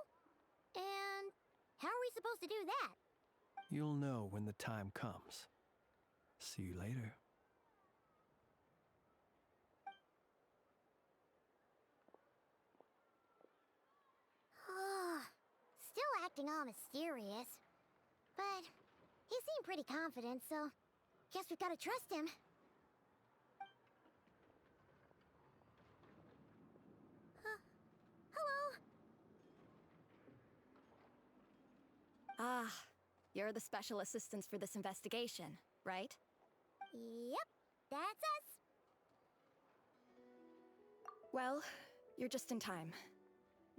And how are we supposed to do that? You'll know when the time comes. See you later. still acting all mysterious. But he seemed pretty confident, so guess we've gotta trust him. Hello? Ah, you're the special assistants for this investigation, right? Yep, that's us. Well, you're just in time.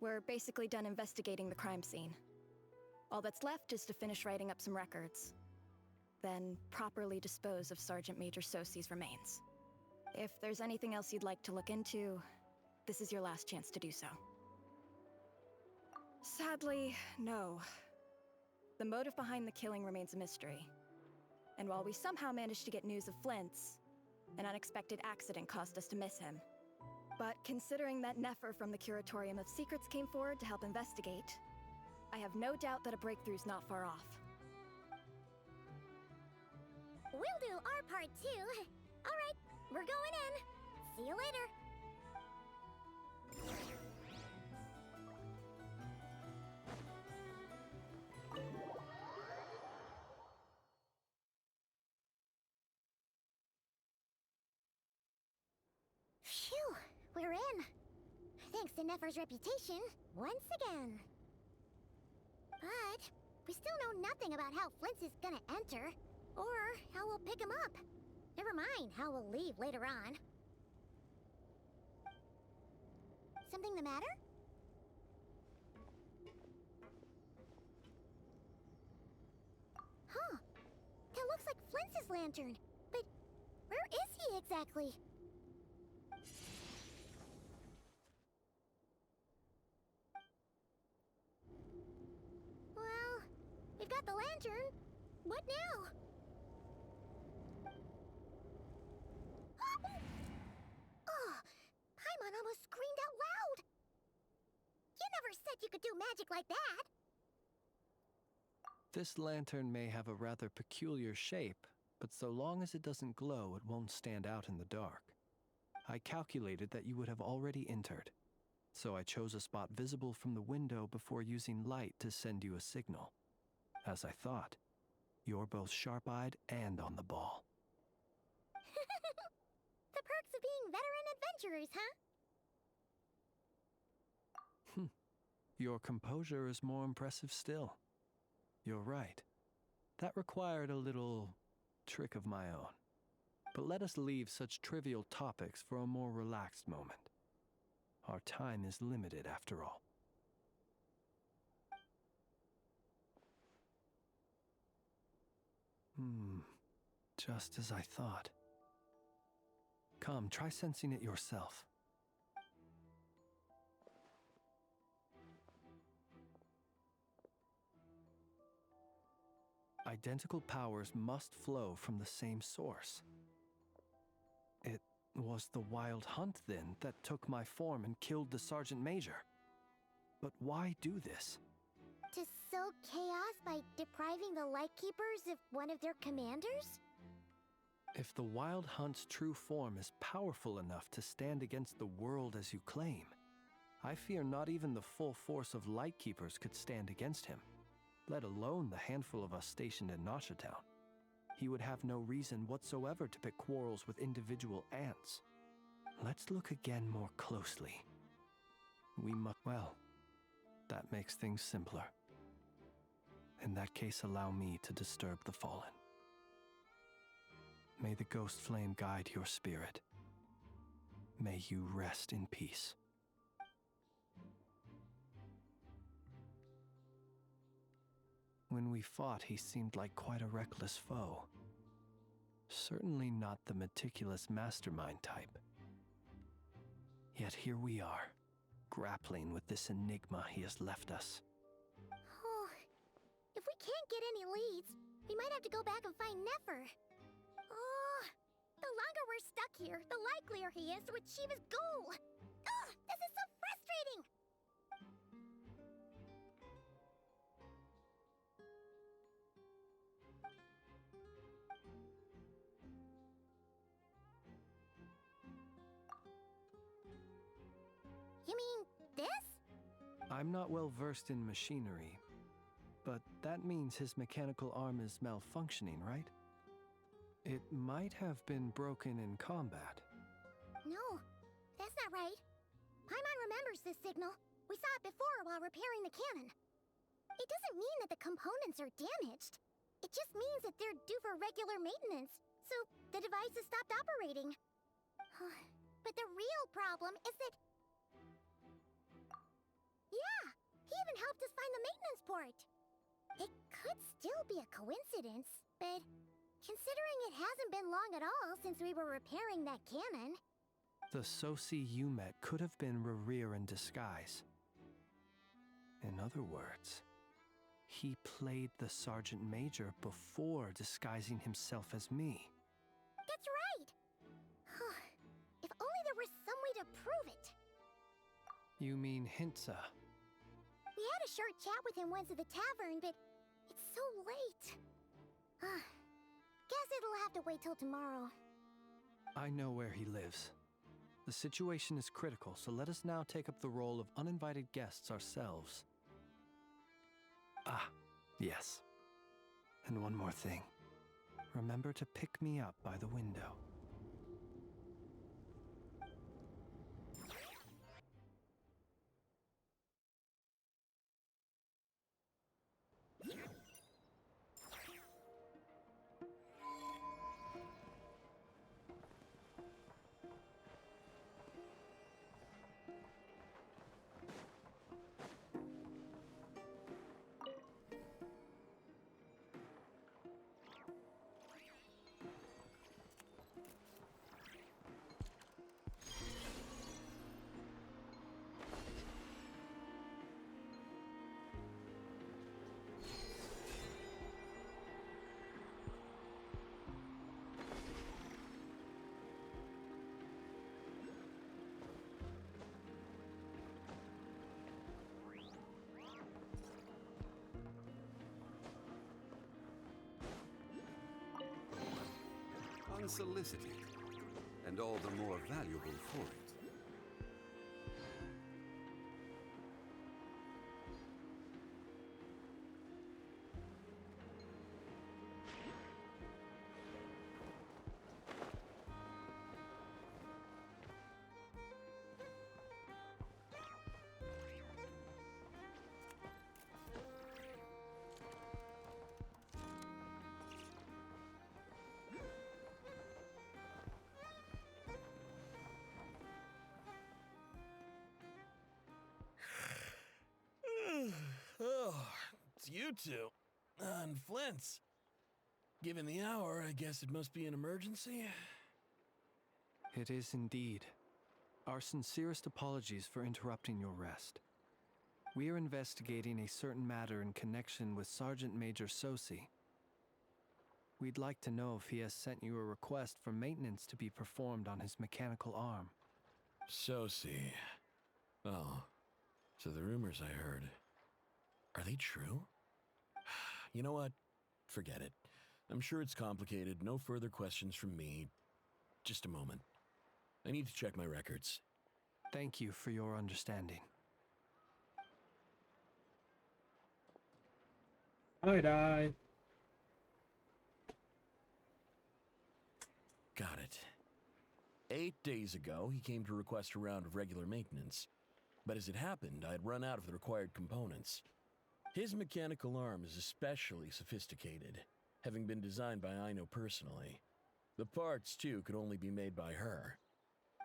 We're basically done investigating the crime scene. All that's left is to finish writing up some records. Then properly dispose of Sergeant Major Sosi's remains. If there's anything else you'd like to look into, this is your last chance to do so. Sadly, no. The motive behind the killing remains a mystery. And while we somehow managed to get news of Flint's, an unexpected accident caused us to miss him. But considering that Nefer from the Curatorium of Secrets came forward to help investigate, I have no doubt that a breakthrough's not far off. We'll do our part too. All right, we're going in. See you later. Phew, we're in. Thanks to Nefer's reputation, once again. But we still know nothing about how Flint is gonna enter, or how we'll pick him up. Never mind how we'll leave later on. Something the matter? Huh. That looks like Flint's lantern. But where is he exactly? Well, we've got the lantern. What now? Oh, Paimon almost screamed out loud. You never said you could do magic like that. This lantern may have a rather peculiar shape, but so long as it doesn't glow, it won't stand out in the dark. I calculated that you would have already entered, so I chose a spot visible from the window before using light to send you a signal. As I thought, you're both sharp-eyed and on the ball. The perks of being veteran adventurers, huh? Your composure is more impressive still. You're right. That required a little trick of my own. But let us leave such trivial topics for a more relaxed moment. Our time is limited after all. Just as I thought. Come, try sensing it yourself. Identical powers must flow from the same source. It was the Wild Hunt, then, that took my form and killed the Sergeant Major. But why do this? To sow chaos by depriving the Lightkeepers of one of their commanders? If the Wild Hunt's true form is powerful enough to stand against the world as you claim, I fear not even the full force of Lightkeepers could stand against him, let alone the handful of us stationed in Nasha Town. He would have no reason whatsoever to pick quarrels with individual ants. Let's look again more closely. We must... Well, that makes things simpler. In that case, allow me to disturb the fallen. May the ghost flame guide your spirit. May you rest in peace. When we fought, he seemed like quite a reckless foe. Certainly not the meticulous mastermind type. Yet here we are, grappling with this enigma he has left us. Oh, if we can't get any leads, we might have to go back and find Nefer. Oh, the longer we're stuck here, the likelier he is to achieve his goal. Ugh, this is so frustrating! You mean this? I'm not well versed in machinery, but that means his mechanical arm is malfunctioning, right? It might have been broken in combat. No, that's not right. Paimon remembers this signal. We saw it before while repairing the cannon. It doesn't mean that the components are damaged. It just means that they're due for regular maintenance, so the device has stopped operating. But the real problem is that... Yeah, he even helped us find the maintenance port. It could still be a coincidence, but considering it hasn't been long at all since we were repairing that cannon... The Sosi you met could have been Rerir in disguise. In other words, he played the Sergeant Major before disguising himself as me. That's right! If only there was some way to prove it. You mean Hintsa? We had a short chat with him once at the tavern, but it's so late. Guess it'll have to wait till tomorrow. I know where he lives. The situation is critical, so let us now take up the role of uninvited guests ourselves. Ah, yes. And one more thing. Remember to pick me up by the window. Unsolicited, and all the more valuable for it. Oh, it's you two. And Flint's. Given the hour, I guess it must be an emergency. It is indeed. Our sincerest apologies for interrupting your rest. We are investigating a certain matter in connection with Sergeant Major Sosi. We'd like to know if he has sent you a request for maintenance to be performed on his mechanical arm. Sosi. Oh, so the rumors I heard, are they true? You know what? Forget it. I'm sure it's complicated. No further questions from me. Just a moment. I need to check my records. Thank you for your understanding. Die. Got it. 8 days ago, he came to request a round of regular maintenance. But as it happened, I had run out of the required components. His mechanical arm is especially sophisticated, having been designed by Aino personally. The parts, too, could only be made by her.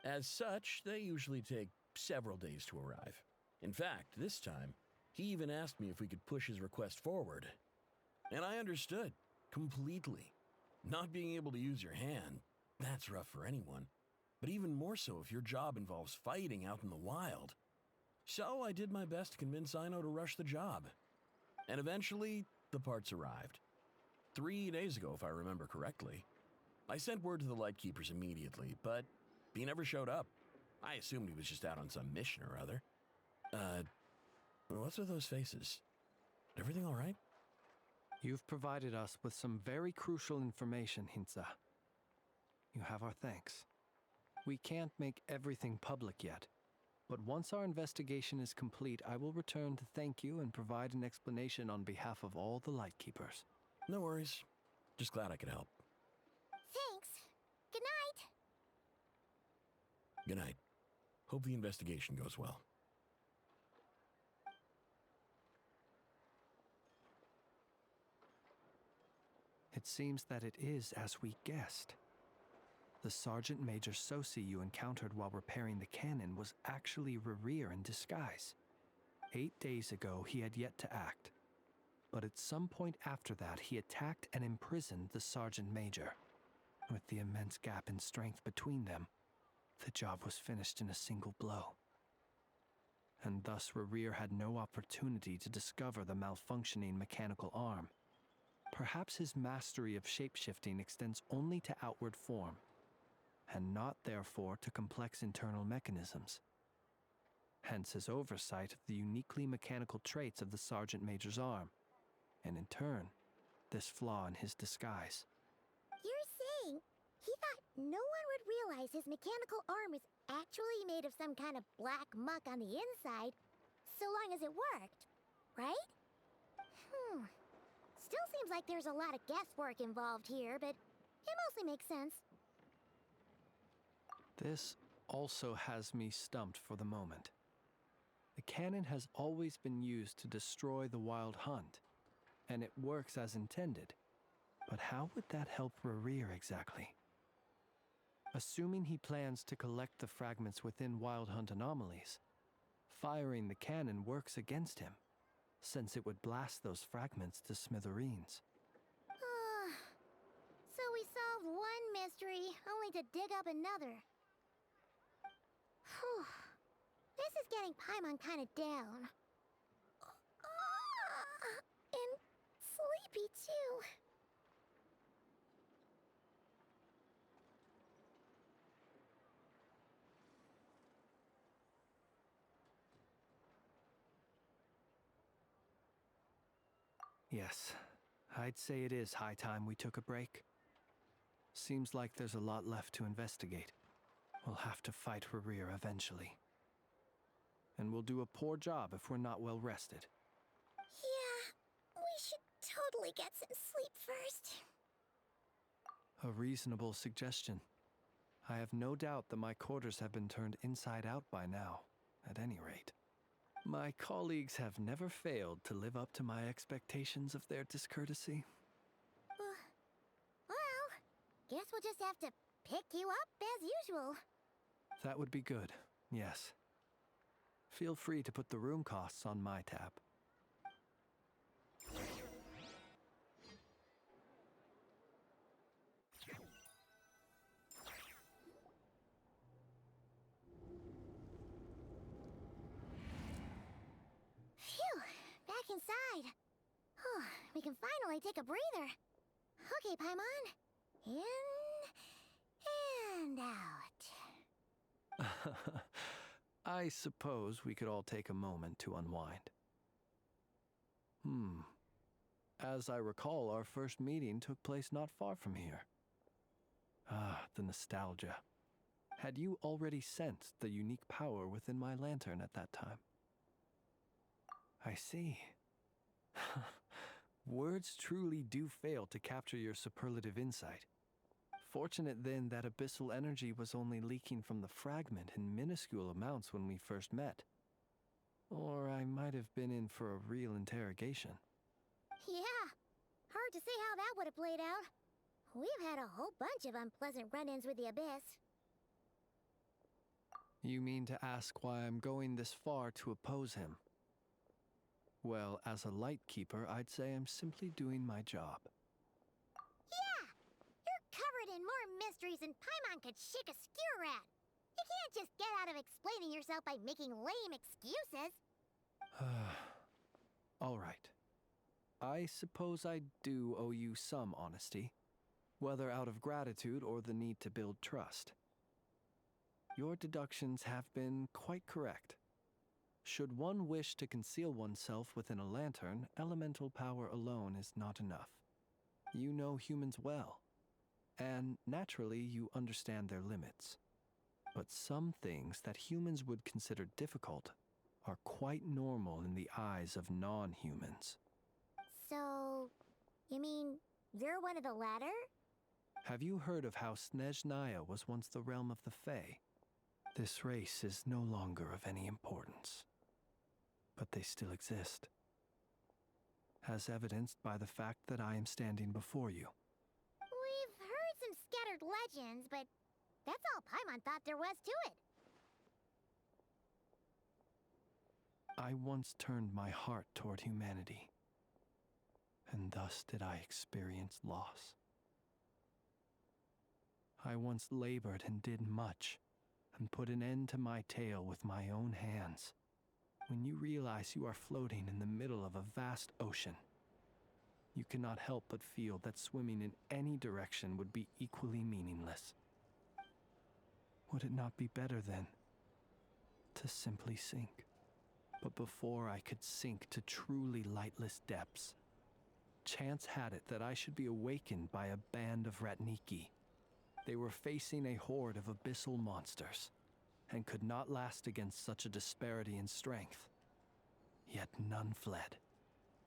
As such, they usually take several days to arrive. In fact, this time, he even asked me if we could push his request forward. And I understood, completely. Not being able to use your hand, that's rough for anyone. But even more so if your job involves fighting out in the wild. So I did my best to convince Aino to rush the job. And eventually, the parts arrived. 3 days ago, if I remember correctly. I sent word to the Lightkeepers immediately, but he never showed up. I assumed he was just out on some mission or other. What's with those faces? Everything all right? You've provided us with some very crucial information, Hintsa. You have our thanks. We can't make everything public yet, But once our investigation is complete, I will return to thank you and provide an explanation on behalf of all the Lightkeepers. No worries. Just glad I could help. Thanks. Good night. Good night. Hope the investigation goes well. It seems that it is as we guessed. The Sergeant Major Sosi you encountered while repairing the cannon was actually Rerir in disguise. 8 days ago, he had yet to act. But at some point after that, he attacked and imprisoned the Sergeant Major. With the immense gap in strength between them, the job was finished in a single blow. And thus Rerir had no opportunity to discover the malfunctioning mechanical arm. Perhaps his mastery of shapeshifting extends only to outward form, and not therefore to complex internal mechanisms. Hence his oversight of the uniquely mechanical traits of the Sergeant Major's arm, and in turn, this flaw in his disguise. You're saying he thought no one would realize his mechanical arm is actually made of some kind of black muck on the inside, so long as it worked, right? Still seems like there's a lot of guesswork involved here, but it mostly makes sense. This also has me stumped for the moment. The cannon has always been used to destroy the Wild Hunt, and it works as intended. But how would that help Rerir exactly? Assuming he plans to collect the fragments within Wild Hunt anomalies, firing the cannon works against him, since it would blast those fragments to smithereens. So we solved one mystery, only to dig up another. Whew. This is getting Paimon kind of down. And sleepy too. Yes, I'd say it is high time we took a break. Seems like there's a lot left to investigate. We'll have to fight Rerir eventually. And we'll do a poor job if we're not well rested. Yeah, we should totally get some sleep first. A reasonable suggestion. I have no doubt that my quarters have been turned inside out by now, at any rate. My colleagues have never failed to live up to my expectations of their discourtesy. Well, guess we'll just have to pick you up as usual. That would be good, yes. Feel free to put the room costs on my tab. Phew, back inside. We can finally take a breather. Okay, Paimon. In and out. I suppose we could all take a moment to unwind. As I recall, our first meeting took place not far from here. Ah, the nostalgia. Had you already sensed the unique power within my lantern at that time? I see. Words truly do fail to capture your superlative insight. Fortunate then that abyssal energy was only leaking from the fragment in minuscule amounts when we first met. Or I might have been in for a real interrogation. Yeah, hard to say how that would have played out. We've had a whole bunch of unpleasant run-ins with the Abyss. You mean to ask why I'm going this far to oppose him? Well, as a Lightkeeper, I'd say I'm simply doing my job. Yeah! You're covered in more mysteries than Paimon could shake a skewer at. You can't just get out of explaining yourself by making lame excuses. All right. I suppose I do owe you some honesty, whether out of gratitude or the need to build trust. Your deductions have been quite correct. Should one wish to conceal oneself within a lantern, elemental power alone is not enough. You know humans well, and naturally you understand their limits. But some things that humans would consider difficult are quite normal in the eyes of non-humans. So, you mean you're one of the latter? Have you heard of how Snezhnaya was once the realm of the Fae? This race is no longer of any importance, but they still exist, as evidenced by the fact that I am standing before you. We've heard some scattered legends, but that's all Paimon thought there was to it. I once turned my heart toward humanity, and thus did I experience loss. I once labored and did much, and put an end to my tale with my own hands. When you realize you are floating in the middle of a vast ocean, you cannot help but feel that swimming in any direction would be equally meaningless. Would it not be better, then, to simply sink? But before I could sink to truly lightless depths, chance had it that I should be awakened by a band of Ratniki. They were facing a horde of abyssal monsters, and could not last against such a disparity in strength. Yet none fled.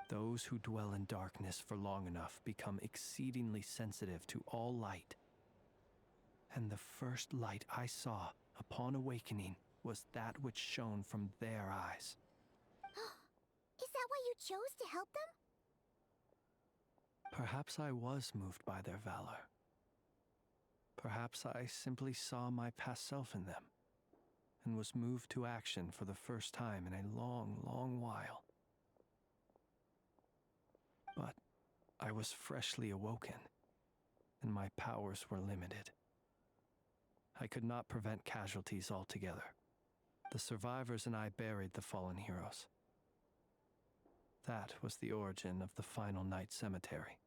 Those who dwell in darkness for long enough become exceedingly sensitive to all light. And the first light I saw upon awakening was that which shone from their eyes. Is that why you chose to help them? Perhaps I was moved by their valor. Perhaps I simply saw my past self in them, and was moved to action for the first time in a long, long while. But I was freshly awoken, and my powers were limited. I could not prevent casualties altogether. The survivors and I buried the fallen heroes. That was the origin of the Final Night Cemetery.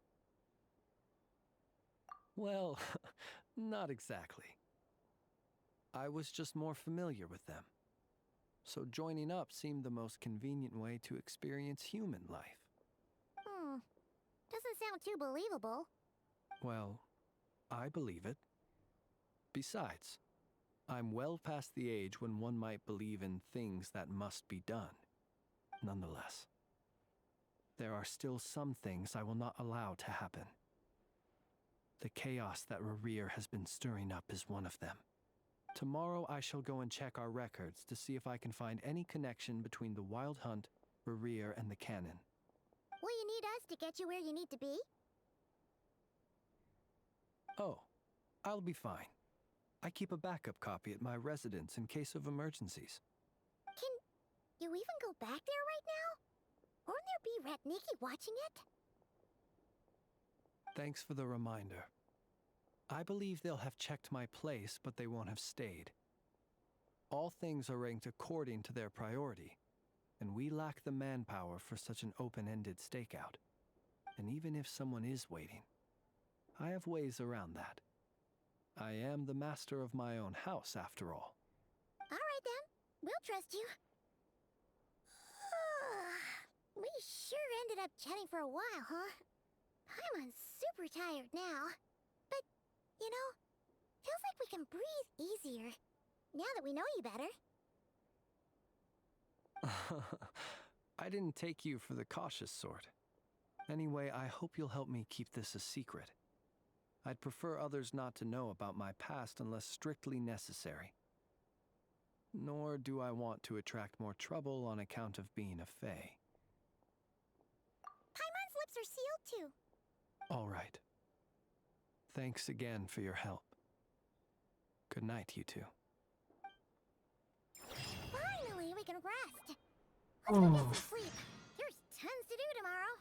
Well, not exactly. I was just more familiar with them. So joining up seemed the most convenient way to experience human life. Doesn't sound too believable. Well, I believe it. Besides, I'm well past the age when one might believe in things that must be done. Nonetheless, there are still some things I will not allow to happen. The chaos that Rerir has been stirring up is one of them. Tomorrow I shall go and check our records to see if I can find any connection between the Wild Hunt, Rerir, and the Canon. Will you need us to get you where you need to be? Oh, I'll be fine. I keep a backup copy at my residence in case of emergencies. Can you even go back there right now? Won't there be Ratniki watching it? Thanks for the reminder. I believe they'll have checked my place, but they won't have stayed. All things are ranked according to their priority, and we lack the manpower for such an open-ended stakeout. And even if someone is waiting, I have ways around that. I am the master of my own house, after all. All right then, we'll trust you. We sure ended up chatting for a while, huh? I'm super tired now. But, you know, feels like we can breathe easier, now that we know you better. I didn't take you for the cautious sort. Anyway, I hope you'll help me keep this a secret. I'd prefer others not to know about my past unless strictly necessary. Nor do I want to attract more trouble on account of being a Fae. Paimon's lips are sealed too. All right. Thanks again for your help. Good night, you two. Finally, we can rest. Let's go get some sleep. There's tons to do tomorrow.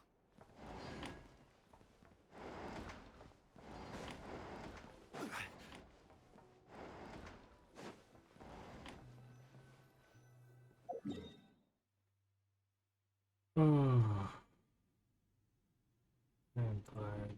I'm tired.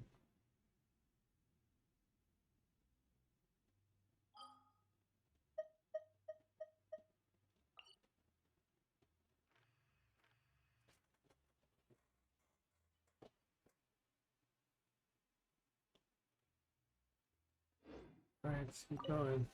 Alright, let's keep going.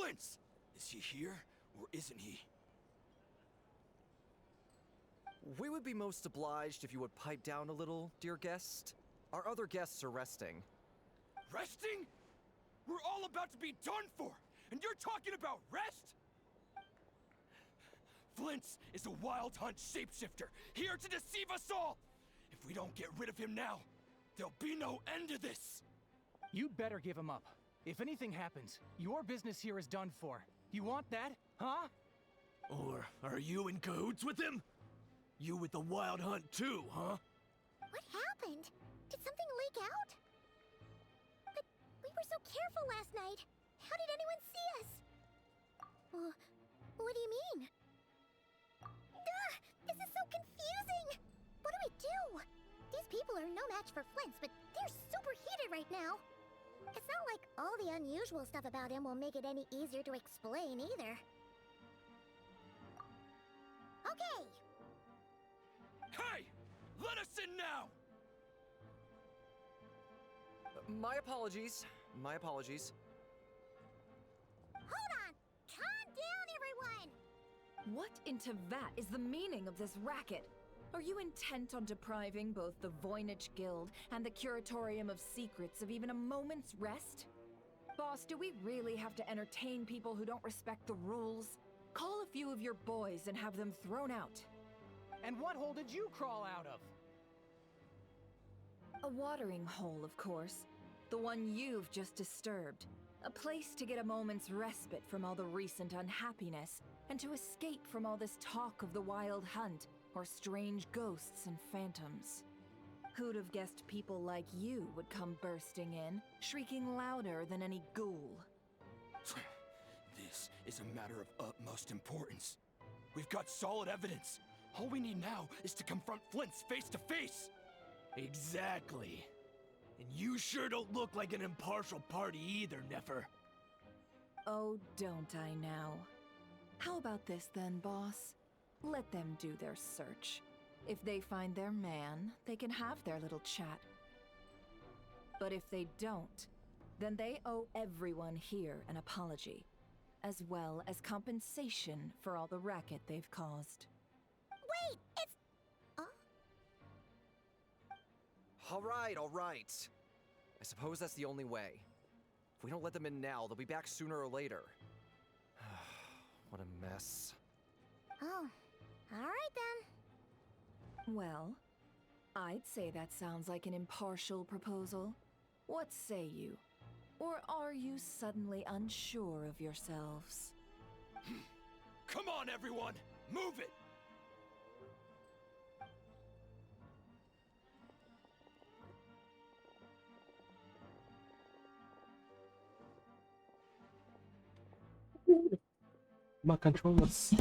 Flint's! Is he here, or isn't he? We would be most obliged if you would pipe down a little, dear guest. Our other guests are resting. Resting? We're all about to be done for, and you're talking about rest? Flint's is a wild hunt shapeshifter, here to deceive us all! If we don't get rid of him now, there'll be no end to this! You'd better give him up. If anything happens, your business here is done for. You want that, huh? Or are you in cahoots with him? You with the wild hunt too, huh? What happened? Did something leak out? But we were so careful last night. How did anyone see us? What do you mean? This is so confusing! What do we do? These people are no match for Flint's, but they're super heated right now. It's not like all the unusual stuff about him will make it any easier to explain either. Okay! Hey! Let us in now! My apologies. My apologies. Hold on! Calm down, everyone! What in Tevat is the meaning of this racket? Are you intent on depriving both the Voynich Guild and the Curatorium of Secrets of even a moment's rest? Boss, do we really have to entertain people who don't respect the rules? Call a few of your boys and have them thrown out. And what hole did you crawl out of? A watering hole, of course. The one you've just disturbed. A place to get a moment's respite from all the recent unhappiness, and to escape from all this talk of the wild hunt, or strange ghosts and phantoms. Who'd have guessed people like you would come bursting in, shrieking louder than any ghoul? This is a matter of utmost importance. We've got solid evidence. All we need now is to confront Flint's face to face. Exactly. And you sure don't look like an impartial party either, Nefer. Oh, don't I now? How about this then, boss? Let them do their search. If they find their man, they can have their little chat. But if they don't, then they owe everyone here an apology, as well as compensation for all the racket they've caused. Wait, it's... All right. I suppose that's the only way. If we don't let them in now, they'll be back sooner or later. What a mess. Oh, alright then. Well, I'd say that sounds like an impartial proposal. What say you? Or are you suddenly unsure of yourselves? Come on, everyone! Move it! My controllers.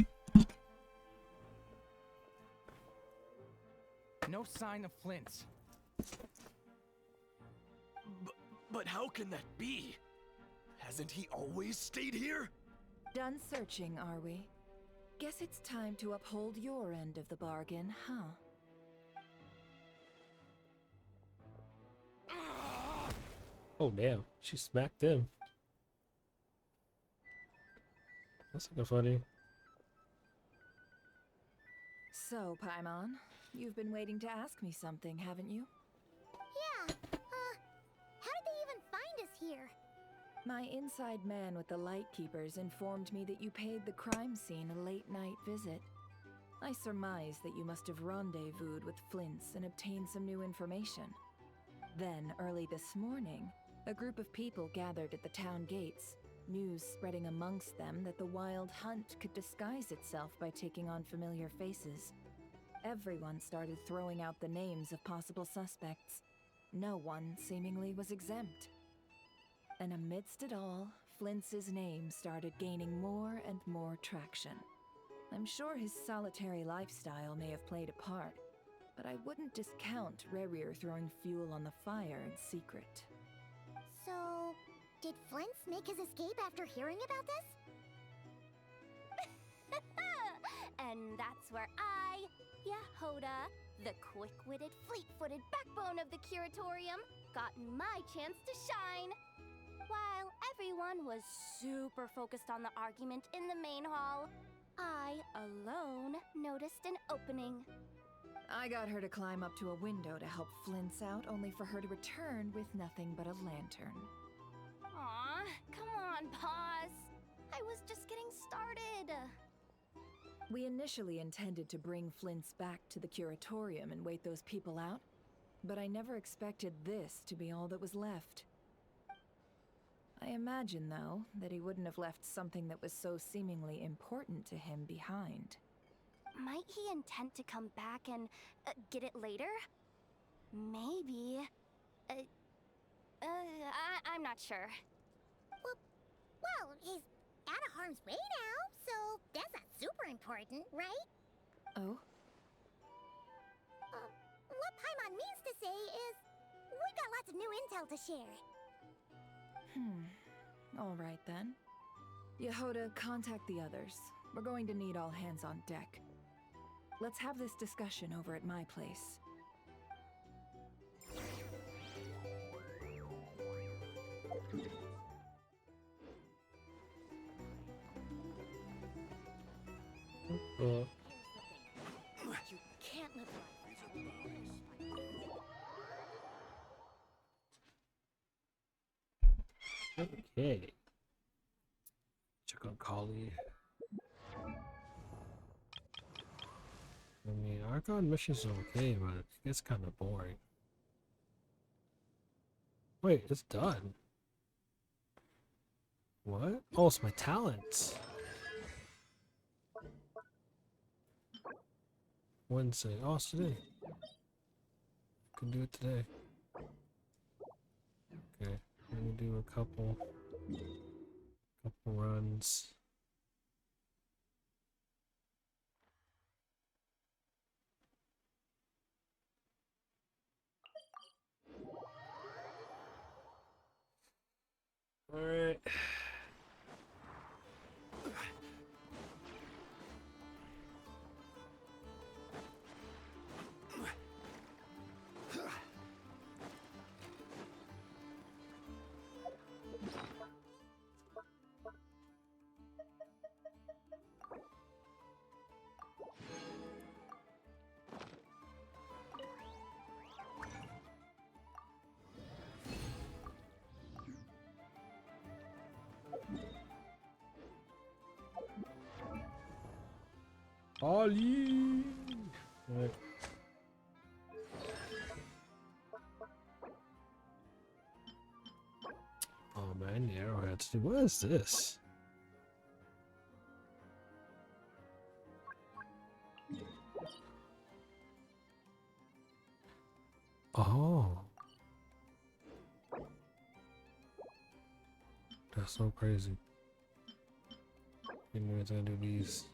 No sign of Flint's. But how can that be? Hasn't he always stayed here? Done searching, are we? Guess it's time to uphold your end of the bargain, huh? Oh damn, she smacked him. That's kind of funny. So, Paimon, you've been waiting to ask me something, haven't you? Yeah, how did they even find us here? My inside man with the Lightkeepers informed me that you paid the crime scene a late-night visit. I surmise that you must have rendezvoused with Flint's and obtained some new information. Then, early this morning, a group of people gathered at the town gates, news spreading amongst them that the wild hunt could disguise itself by taking on familiar faces. Everyone started throwing out the names of possible suspects. No one seemingly was exempt. And amidst it all, Flint's name started gaining more and more traction. I'm sure his solitary lifestyle may have played a part, but I wouldn't discount Rerir throwing fuel on the fire in secret. So, did Flint's make his escape after hearing about this? And that's where I, Yehoda, the quick-witted, fleet-footed backbone of the Curatorium, got my chance to shine. While everyone was super focused on the argument in the main hall, I alone noticed an opening. I got her to climb up to a window to help Flint's out, only for her to return with nothing but a lantern. Aw, come on, pause. I was just getting started. We initially intended to bring Flint's back to the curatorium and wait those people out, but I never expected this to be all that was left. I imagine, though, that he wouldn't have left something that was so seemingly important to him behind. Might he intend to come back and get it later? Maybe. I'm not sure. Well, he's out of harm's way now, so that's not super important, right? Oh? What Paimon means to say is, we've got lots of new intel to share. All right then. Yehoda, contact the others. We're going to need all hands on deck. Let's have this discussion over at my place. You can't live life. Okay. Check on Kali. I mean, Archon missions are okay, but it gets kind of boring. Wait, it's done. What? Oh, it's my talents. Wednesday. Oh, it's today. Can do it today. Okay, let me do a couple runs. All right. Ali. Right. Oh man, the arrowheads. Dude, what is this? Oh. That's so crazy. Anyways, I'm gonna do these.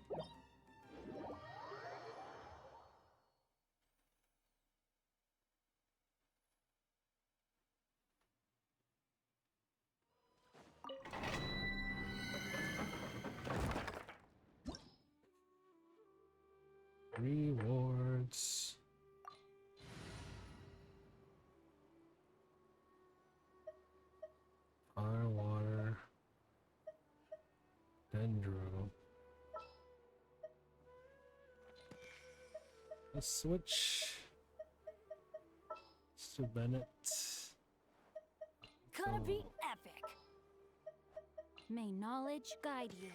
Rewards. Fire, water, dendro. Let's switch. Let's do Bennett. Gonna be epic. May knowledge guide you.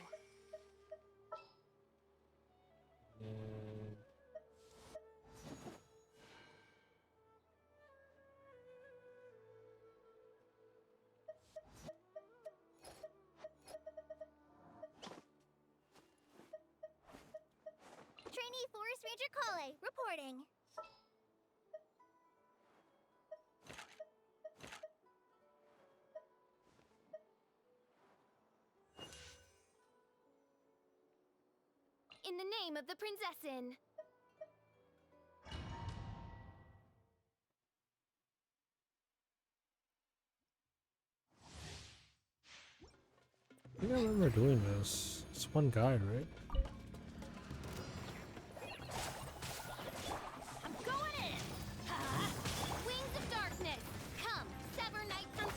And Trainee Forest Ranger Kale, reporting. In the name of the Prinzessin. I think I remember doing this. It's one guy, right? I'm going in! Wings of darkness! Come, sever night from...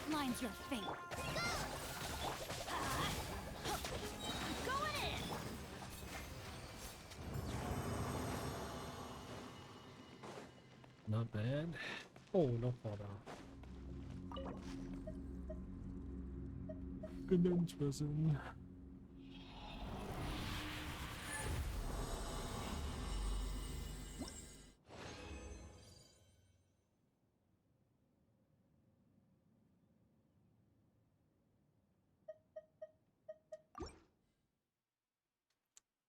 outlines your fate. Going in! Not bad. Oh, no fall down. Good name's prison.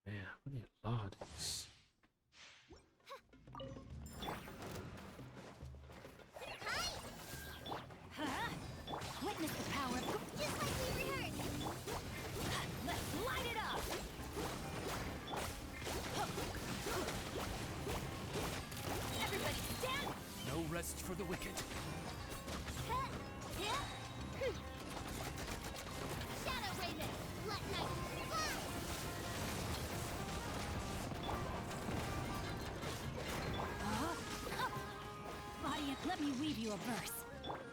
Man, what are you odds? Witness the power. Just like we rehearsed! Let's light it up. Everybody stand! No rest for the wicked. Shadow Raven! Let night fly! Audience, let me weave you a verse.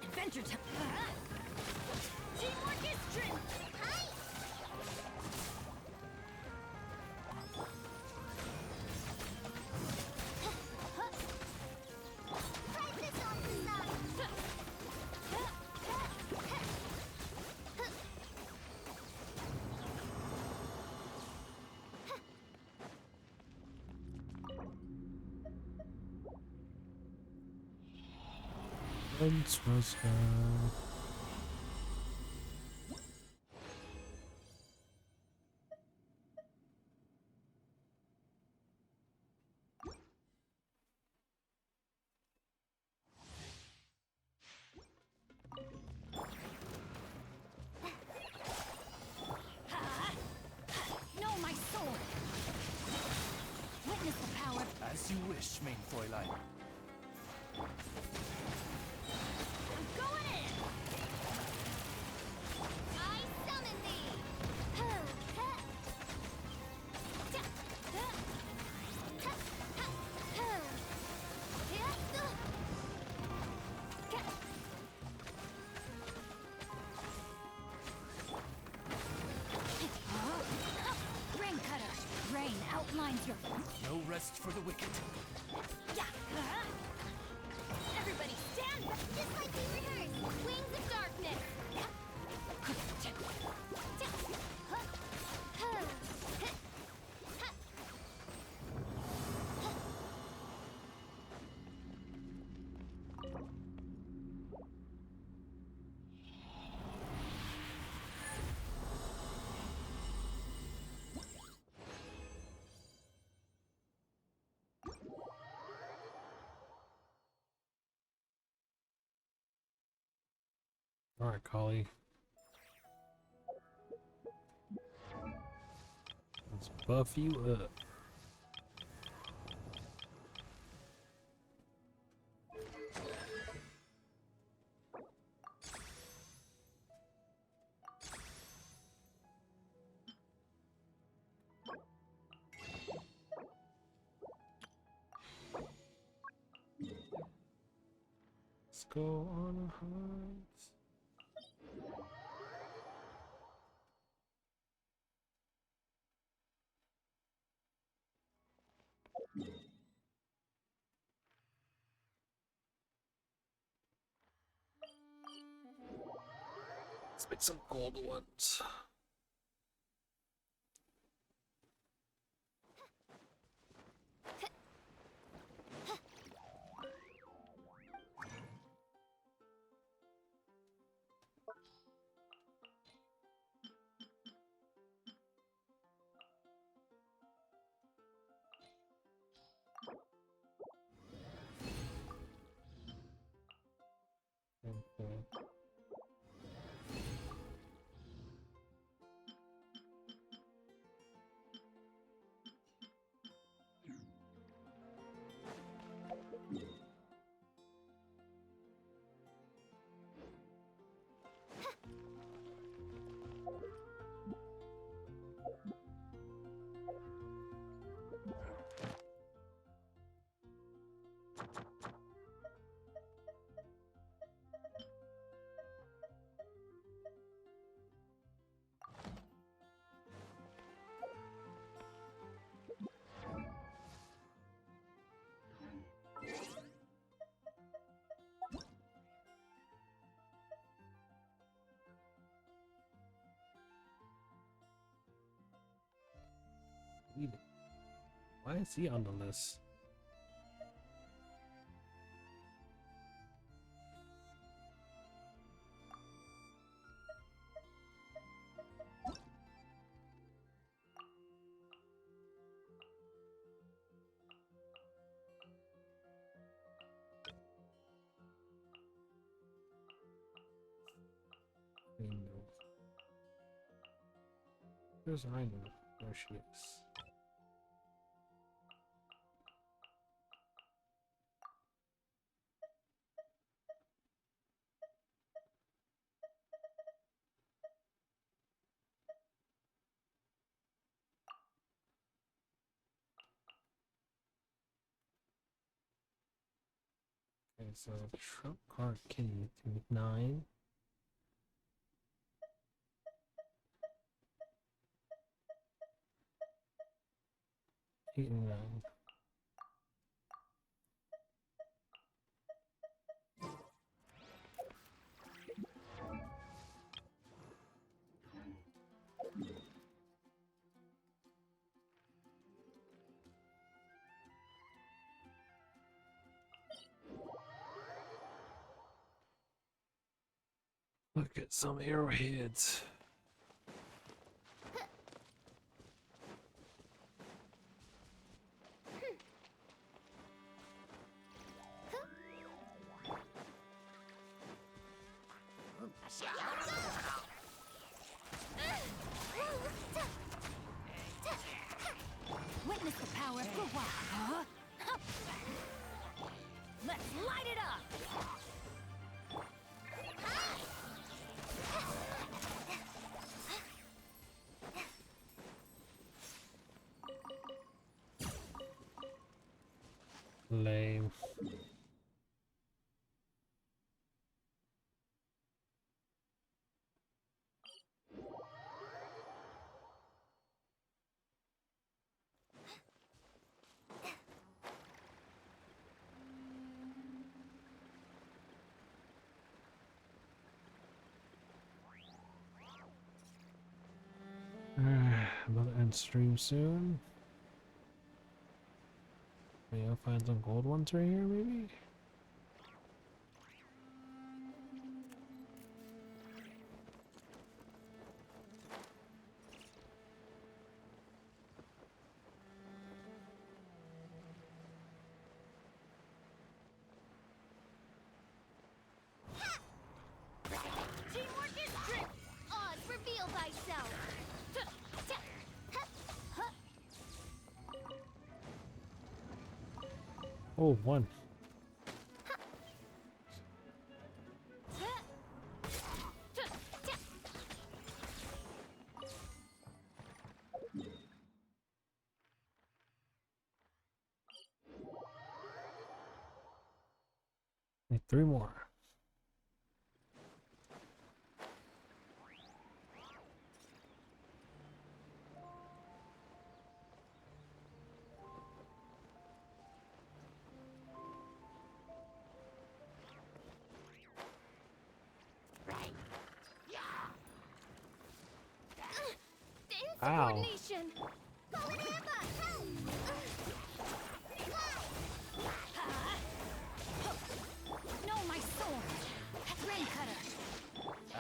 Adventure time. Teamwork is strength! Hi! Try this on the side! Once was gone. Know my sword. Witness the power. As you wish, main Fräulein. Going in! I summon thee! Rain cutter. Rain outlines your. No rest for the wicked. Everybody stand back! Just like we rehearsed! Wings of darkness! Alright, Collie. Let's buff you up. Let's go on a hunt. Let's make some gold ones. Okay. Why is he on the list? Where's Aino? There she is. Okay, so Trump card Kitty to 9. Eight and 9. Look at some arrowheads. Witness the power of Gua, huh? Let's light it up! Lame. About to end stream soon. Maybe I'll find some gold ones right here, maybe? Teamwork is strength! Oz, reveal thyself! Oh, one. Need 3 more. Ow. Coordination! Call an ambush! Help! No, my sword! Rain cutter!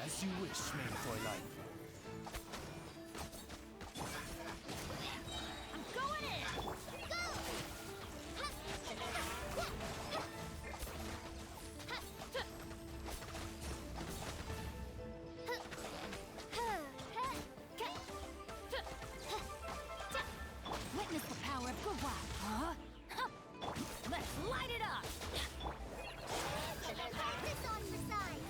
As you wish, Fräulein. I'm going in! Go! Witness the power of Gua, huh? Let's light it up! Practice on your side!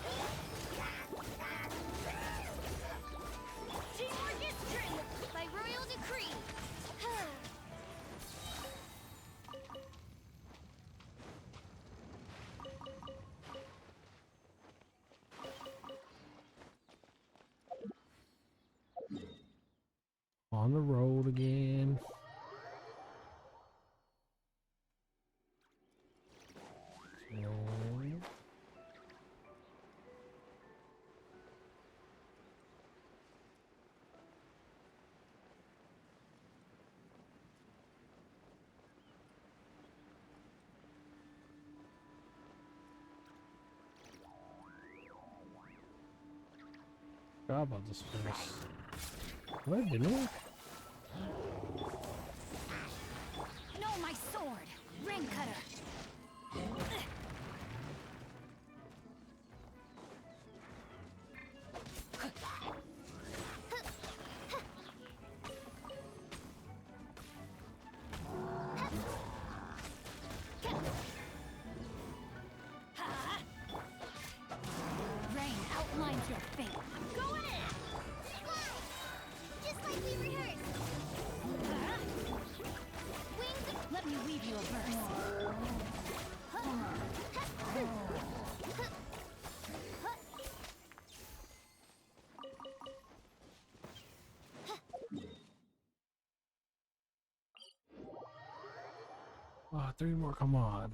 forgot about this place. What, didn't we? No, my sword! Ring cutter! Rain outlines your fate. Go in! Fly! Just like we rehearsed! Wings! Let me weave you a verse. Oh, 3 more, come on.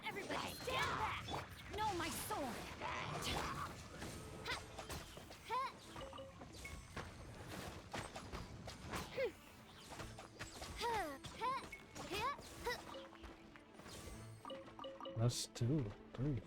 Everybody stand back! No, my sword! That's 2, 3.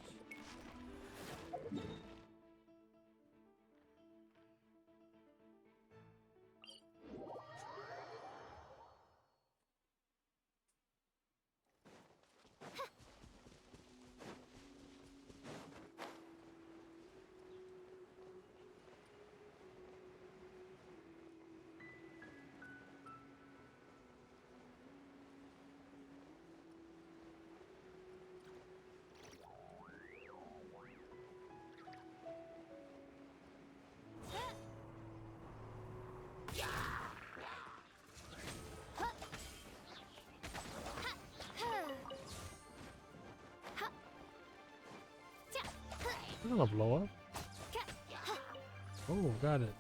I'm gonna blow up. Oh, got it.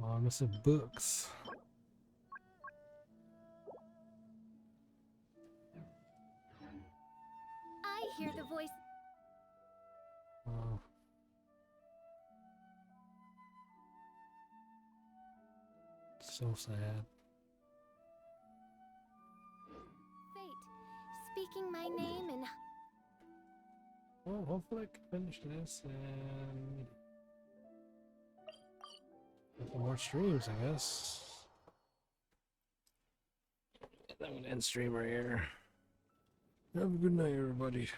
Oh, I'm missing books. I hear the voice. Oh. So sad. Fate, speaking my name and Well, hopefully I can finish this and get some more streams, I guess. I'm gonna end stream right here. Have a good night, everybody.